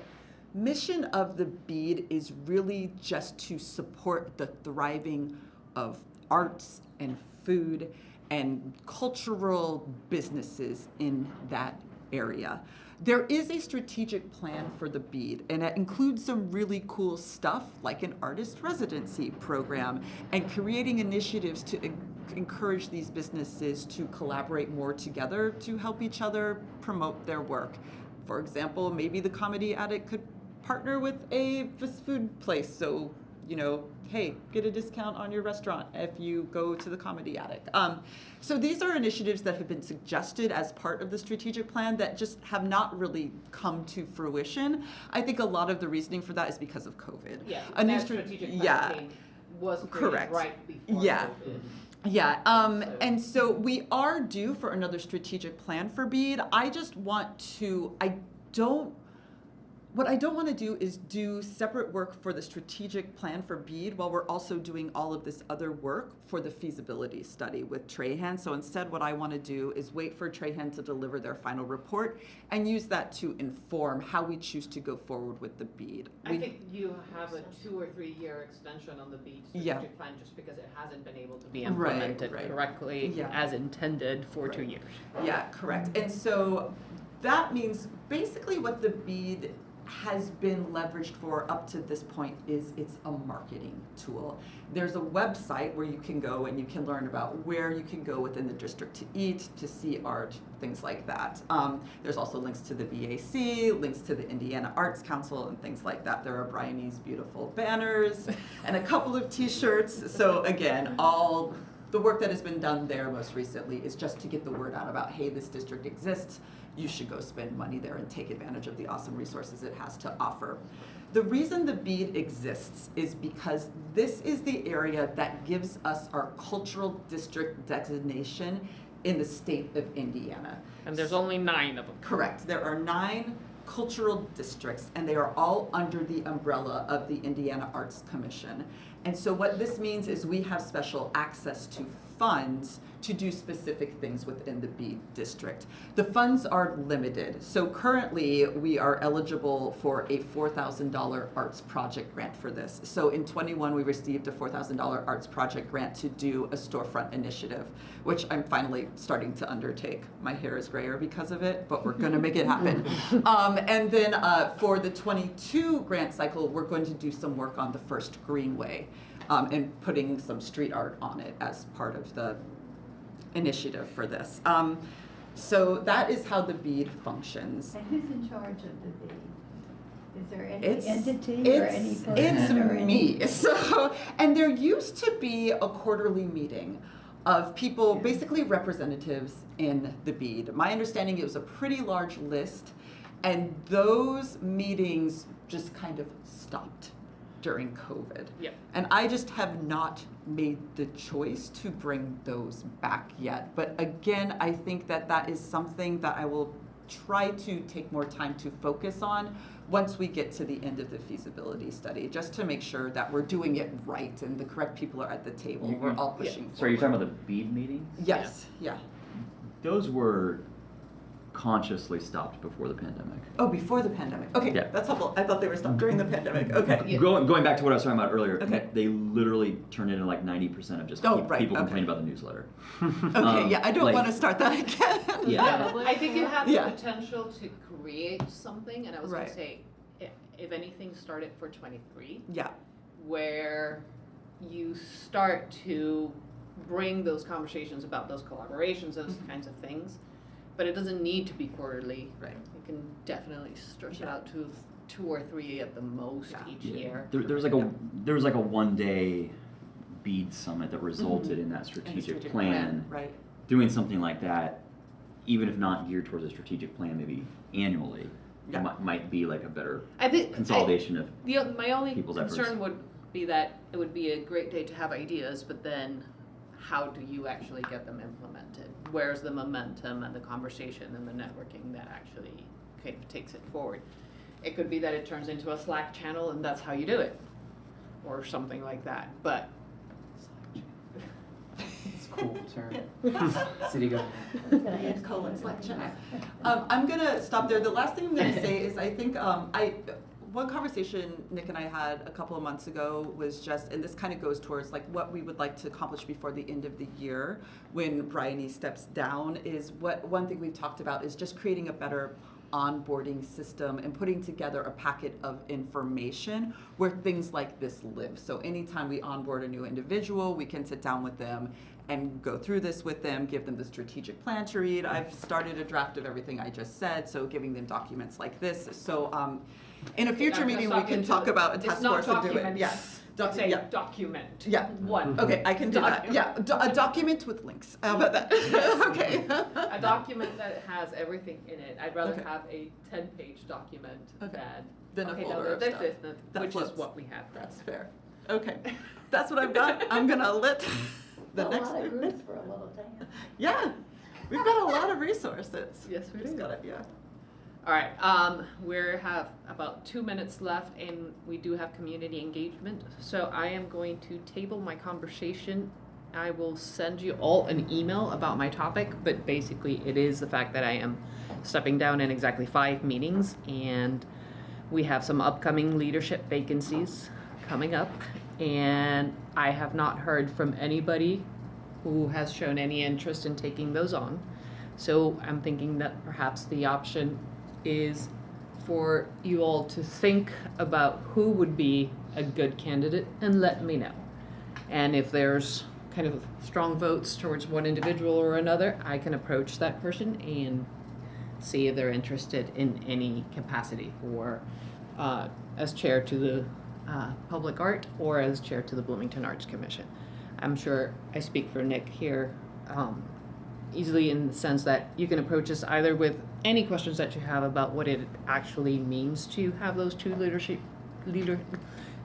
mission of the BEAD is really just to support the thriving of arts and food and cultural businesses in that area. There is a strategic plan for the BEAD, and it includes some really cool stuff like an artist residency program and creating initiatives to encourage these businesses to collaborate more together to help each other promote their work. For example, maybe the Comedy Attic could partner with a fast food place, so hey, get a discount on your restaurant if you go to the Comedy Attic. So these are initiatives that have been suggested as part of the strategic plan that just have not really come to fruition. I think a lot of the reasoning for that is because of COVID. Yeah, A new that strategic plan yeah, was created correct. right before Yeah. COVID. Yeah, and so we are due for another strategic plan for BEAD. I just want to, What I don't want to do is do separate work for the strategic plan for BEAD while we're also doing all of this other work for the feasibility study with Trahan. So instead, what I want to do is wait for Trahan to deliver their final report and use that to inform how we choose to go forward with the BEAD. I think you have a 2 or 3 year extension on the BEAD strategic plan just because it hasn't been able to be implemented correctly as intended for 2 years. Yeah, correct. And so that means basically what the BEAD has been leveraged for up to this point is it's a marketing tool. There's a website where you can go and you can learn about where you can go within the district to eat, to see art, things like that. There's also links to the BAC, links to the Indiana Arts Council and things like that. There are Bryony's beautiful banners and a couple of t-shirts. So again, all the work that has been done there most recently is just to get the word out about, hey, this district exists. You should go spend money there and take advantage of the awesome resources it has to offer. The reason the BEAD exists is because this is the area that gives us our cultural district designation in the state of Indiana. And there's only 9 of them. Correct. There are 9 cultural districts, and they are all under the umbrella of the Indiana Arts Commission. And so what this means is we have special access to funds to do specific things within the BEAD district. The funds are limited. So currently we are eligible for a $4,000 arts project grant for this. So in 21 we received a $4,000 arts project grant to do a storefront initiative, which I'm finally starting to undertake. My hair is grayer because of it, but we're gonna make it happen. And then for the 22 grant cycle, we're going to do some work on the first greenway and putting some street art on it as part of the initiative for this. So that is how the BEAD functions. And who's in charge of the BEAD? Is there any It's- entity or any person? It's or any- me. So, and there used to be a quarterly meeting of people, basically representatives in the BEAD. My understanding, it was a pretty large list, and those meetings just kind of stopped during COVID. Yep. And I just have not made the choice to bring those back yet. But again, I think that that is something that I will try to take more time to focus on once we get to the end of the feasibility study, just to make sure that we're doing it right and the correct people are at the table. We're all pushing forward. Sorry, you're talking about the BEAD meetings? Yes, yeah. Those were consciously stopped before the pandemic. Oh, before the pandemic. Okay, Yeah. that's helpful. I thought they were stopped during the pandemic. Okay. Going back to what I was talking about earlier, Okay. they literally turned into like 90% of just people okay. complaining about the newsletter. Okay, yeah, I don't want to start that again. Yeah. I think you have the Yeah. potential to create something, and I was Right. gonna say, if anything, start it for 23, Yeah, where you start to bring those conversations about those collaborations, those kinds of things. But it doesn't need to be quarterly. right. You can definitely stretch it out to 2 or 3 at the most each year. There was like a 1-day BEAD summit that resulted in that strategic plan. Right. Doing something like that, even if not geared towards a strategic plan, maybe annually, Yeah. might be like a better I think consolidation of. my only people's concern efforts. would be that it would be a great day to have ideas, but then how do you actually get them implemented? Where's the momentum and the conversation and the networking that actually kind of takes it forward? It could be that it turns into a Slack channel and that's how you do it, or something like that. But It's a cool term. City government. Colon Slack channel. I'm gonna stop there. The last thing I'm gonna say is I think one conversation Nick and I had a couple of months ago was just, and this kind of goes towards like what we would like to accomplish before the end of the year when Bryony steps down, is one thing we've talked about is just creating a better onboarding system and putting together a packet of information where things like this live. So anytime we onboard a new individual, we can sit down with them and go through this with them, give them the strategic plan to read. I've started a draft of everything I just said, so giving them documents like this. So in a future meeting, we can talk about a task force and do it. Yes. Say Yeah. document. Yeah. One. Okay, I can do that. Yeah, a document with links. How about that? Okay. A document that has everything in it. I'd rather Okay. have a 10-page document Okay. than Then a okay, folder no, of this, stuff. this, That which floats. is what we have. That's fair. Okay, that's what I've got. I'm gonna let the A next. lot of groups for a little town. Yeah, we've got a lot of resources. Yes, we Just do. got it. Yeah. All right, we have about 2 minutes left and we do have community engagement. So I am going to table my conversation. I will send you all an email about my topic, but basically it is the fact that I am stepping down in exactly 5 meetings, and we have some upcoming leadership vacancies coming up, and I have not heard from anybody who has shown any interest in taking those on. So I'm thinking that perhaps the option is for you all to think about who would be a good candidate and let me know. And if there's kind of strong votes towards one individual or another, I can approach that person and see if they're interested in any capacity for as chair to the Public Art or as chair to the Bloomington Arts Commission. I'm sure I speak for Nick here easily in the sense that you can approach us either with any questions that you have about what it actually means to have those 2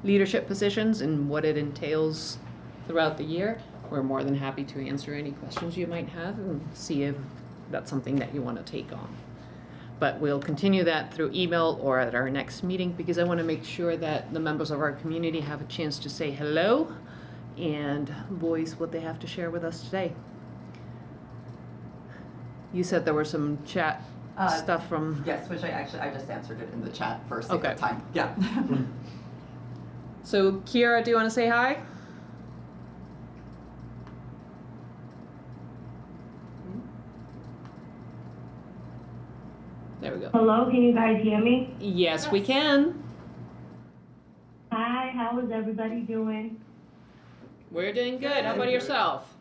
leadership positions and what it entails throughout the year. We're more than happy to answer any questions you might have and see if that's something that you want to take on. But we'll continue that through email or at our next meeting, because I want to make sure that the members of our community have a chance to say hello and voice what they have to share with us today. You said there were some chat stuff from... Yes, which I just answered it in the chat for sake Okay. of time. Yeah. So Kiera, do you want to say hi? There we go. Hello, can you guys hear me? Yes, we can. Hi, how is everybody doing? We're doing good. How about yourself?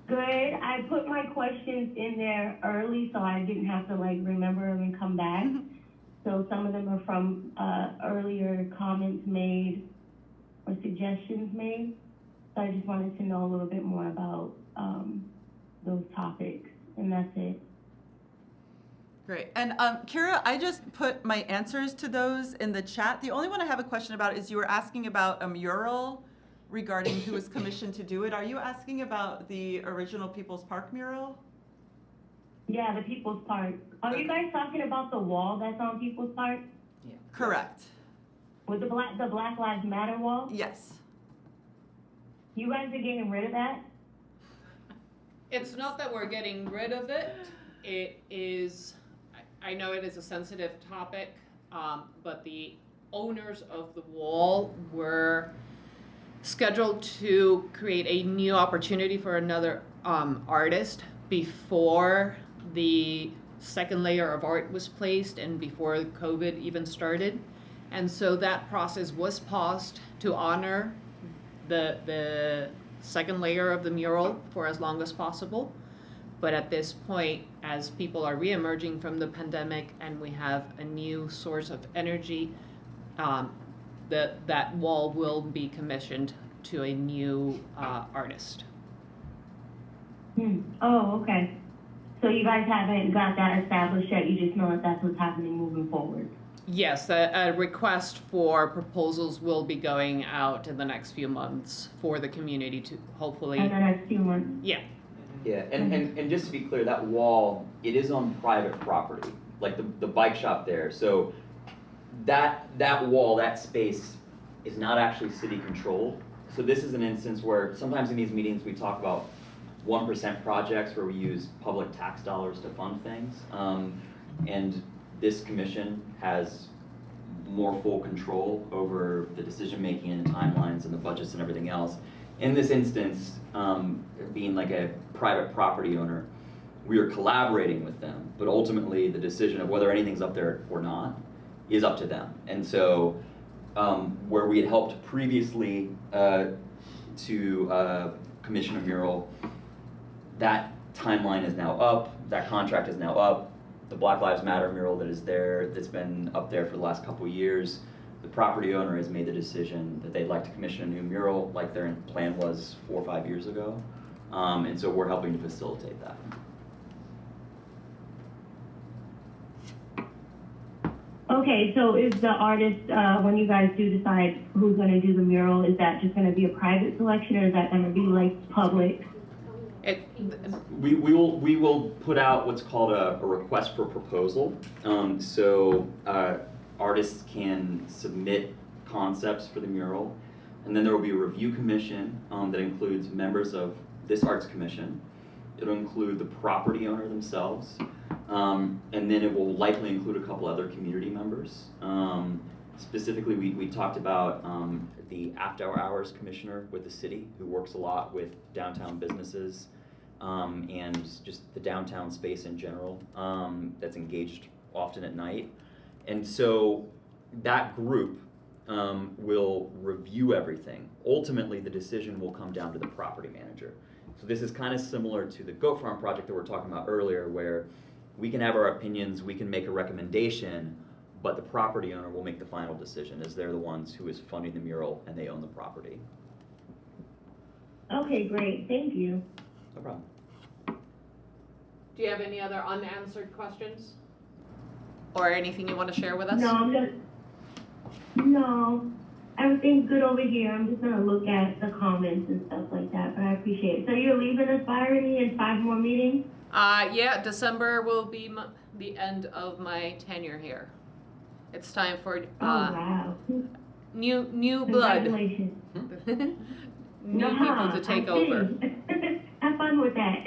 Good. I put my questions in there early so I didn't have to remember them and come back. So some of them are from earlier comments made or suggestions made. So I just wanted to know a little bit more about those topics, and that's it. Great. And Kira, I just put my answers to those in the chat. The only one I have a question about is you were asking about a mural regarding who was commissioned to do it. Are you asking about the original People's Park mural? Yeah, the People's Park. Are you guys talking about the wall that's on People's Park? Yeah. Correct. With the Black Lives Matter wall? Yes. You guys are getting rid of that? It's not that we're getting rid of it. It is, I know it is a sensitive topic, but the owners of the wall were scheduled to create a new opportunity for another artist before the second layer of art was placed and before COVID even started. And so that process was paused to honor the second layer of the mural for as long as possible. But at this point, as people are reemerging from the pandemic and we have a new source of energy, that wall will be commissioned to a new artist. Oh, okay. So you guys haven't got that established yet, you just know that that's what's happening moving forward? Yes, a request for proposals will be going out in the next few months for the community to hopefully... In the next few months? Yeah. Yeah, and just to be clear, that wall, it is on private property, like the bike shop there. So that wall, that space is not actually city controlled. So this is an instance where sometimes in these meetings we talk about 1% projects where we use public tax dollars to fund things. And this commission has more full control over the decision making and the timelines and the budgets and everything else. In this instance, being like a private property owner, we are collaborating with them, but ultimately the decision of whether anything's up there or not is up to them. And so where we had helped previously to commission a mural, that timeline is now up, that contract is now up. The Black Lives Matter mural that is there, that's been up there for the last couple of years, the property owner has made the decision that they'd like to commission a new mural like their plan was 4 or 5 years ago. And so we're helping to facilitate that. Okay, so is the artist, when you guys do decide who's going to do the mural, is that just going to be a private selection or is that going to be like public? We will put out what's called a request for proposal. So artists can submit concepts for the mural, and then there will be a review commission that includes members of this arts commission. It'll include the property owner themselves, and then it will likely include a couple other community members. Specifically, we talked about the after hours commissioner with the city, who works a lot with downtown businesses and just the downtown space in general, that's engaged often at night. And so that group will review everything. Ultimately, the decision will come down to the property manager. So this is kind of similar to the Goat Farm project that we were talking about earlier, where we can have our opinions, we can make a recommendation, but the property owner will make the final decision, as they're the ones who is funding the mural and they own the property. Okay, great. Thank you. No problem. Do you have any other unanswered questions? Or anything you want to share with us? No, everything's good over here. I'm just gonna look at the comments and stuff like that, but I appreciate it. So you're leaving us, Byron, in 5 more meetings? Yeah, December will be the end of my tenure here. It's time for Wow. new blood, Congratulations. new people to take over. Have fun with that.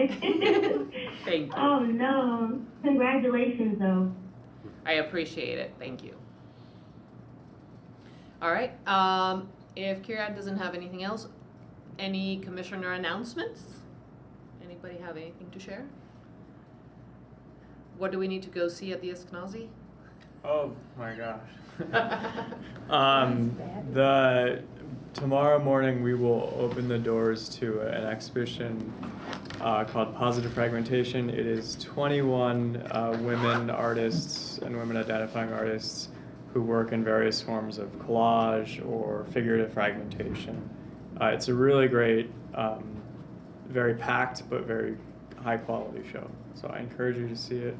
Thank you. Oh no, congratulations though. I appreciate it. Thank you. All right. If Kirat doesn't have anything else, any commissioner announcements? Anybody have anything to share? What do we need to go see at the Eskenazi? Oh my gosh. Tomorrow morning we will open the doors to an exhibition called Positive Fragmentation. It is 21 women artists and women identifying artists who work in various forms of collage or figurative fragmentation. It's a really great, very packed but very high quality show. So I encourage you to see it.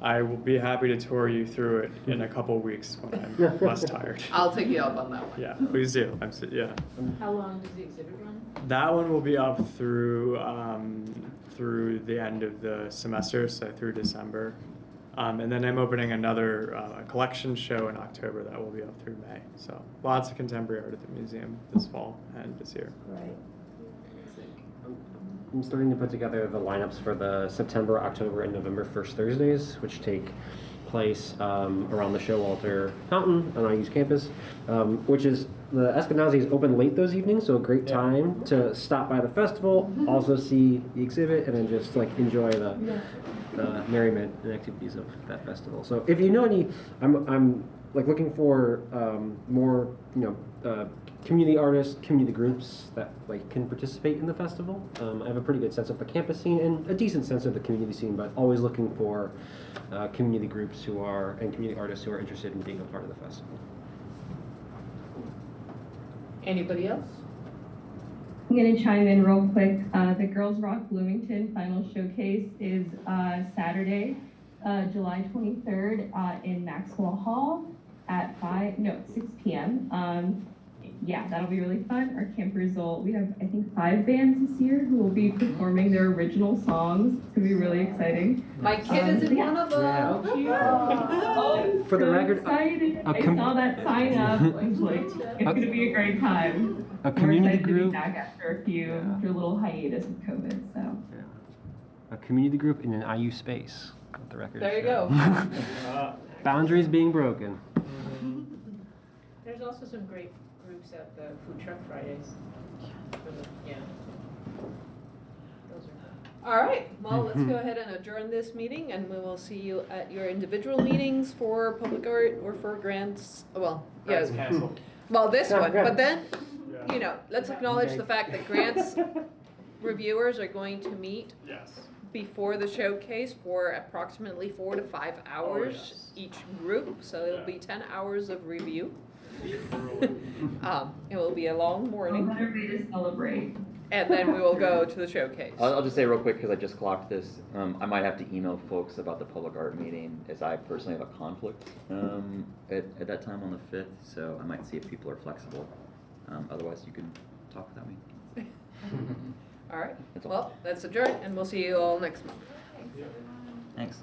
I will be happy to tour you through it in a couple weeks when I'm less tired. I'll take you up on that one. Yeah, please do. Yeah. How long does the exhibit run? That one will be up through the end of the semester, so through December. And then I'm opening another collection show in October that will be up through May. So lots of contemporary art at the museum this fall and this year. Right. I'm starting to put together the lineups for the September, October, and November 1st Thursdays, which take place around the Showalter Fountain on IU's campus, which is, the Eskenazi is open late those evenings, so a great time to stop by the festival, also see the exhibit, and then just like enjoy the merriment and activities of that festival. So if you know any, I'm like looking for more, community artists, community groups that like can participate in the festival. I have a pretty good sense of the campus scene and a decent sense of the community scene, but always looking for community groups and community artists who are interested in being a part of the festival. Anybody else? I'm going to chime in real quick. The Girls Rock Bloomington final showcase is Saturday, July 23rd in Maxwell Hall at 6 p.m. Yeah, that'll be really fun. Our campers we have, I think, 5 bands this year who will be performing their original songs. It's going to be really exciting. My kid is in one of them. Oh, For the record, excited. I saw that sign up. It's going to be a great time. A community We're excited to group. be back after after a little hiatus with COVID. So. A community group in an IU space. Let the record There you show. go. Boundaries being broken. There's also some great groups at the Food Truck Fridays. Yeah. Those are All right, well, let's go ahead and adjourn this meeting, and we will see you at your individual meetings for public art or for grants. Well, yes. Canceled. Well, this one, but then, let's acknowledge the fact that grants reviewers are going to meet Yes. before the showcase for approximately 4 to 5 hours yes. each group, so it'll be 10 hours of review. It will be a long morning, Another way to celebrate. and then we will go to the showcase. I'll just say real quick, because I just clocked this, I might have to email folks about the public art meeting, as I personally have a conflict at that time on the 5th, so I might see if people are flexible. Otherwise, you can talk without me. All right, That's all. well, that's adjourned, and we'll see you all next month. Thanks.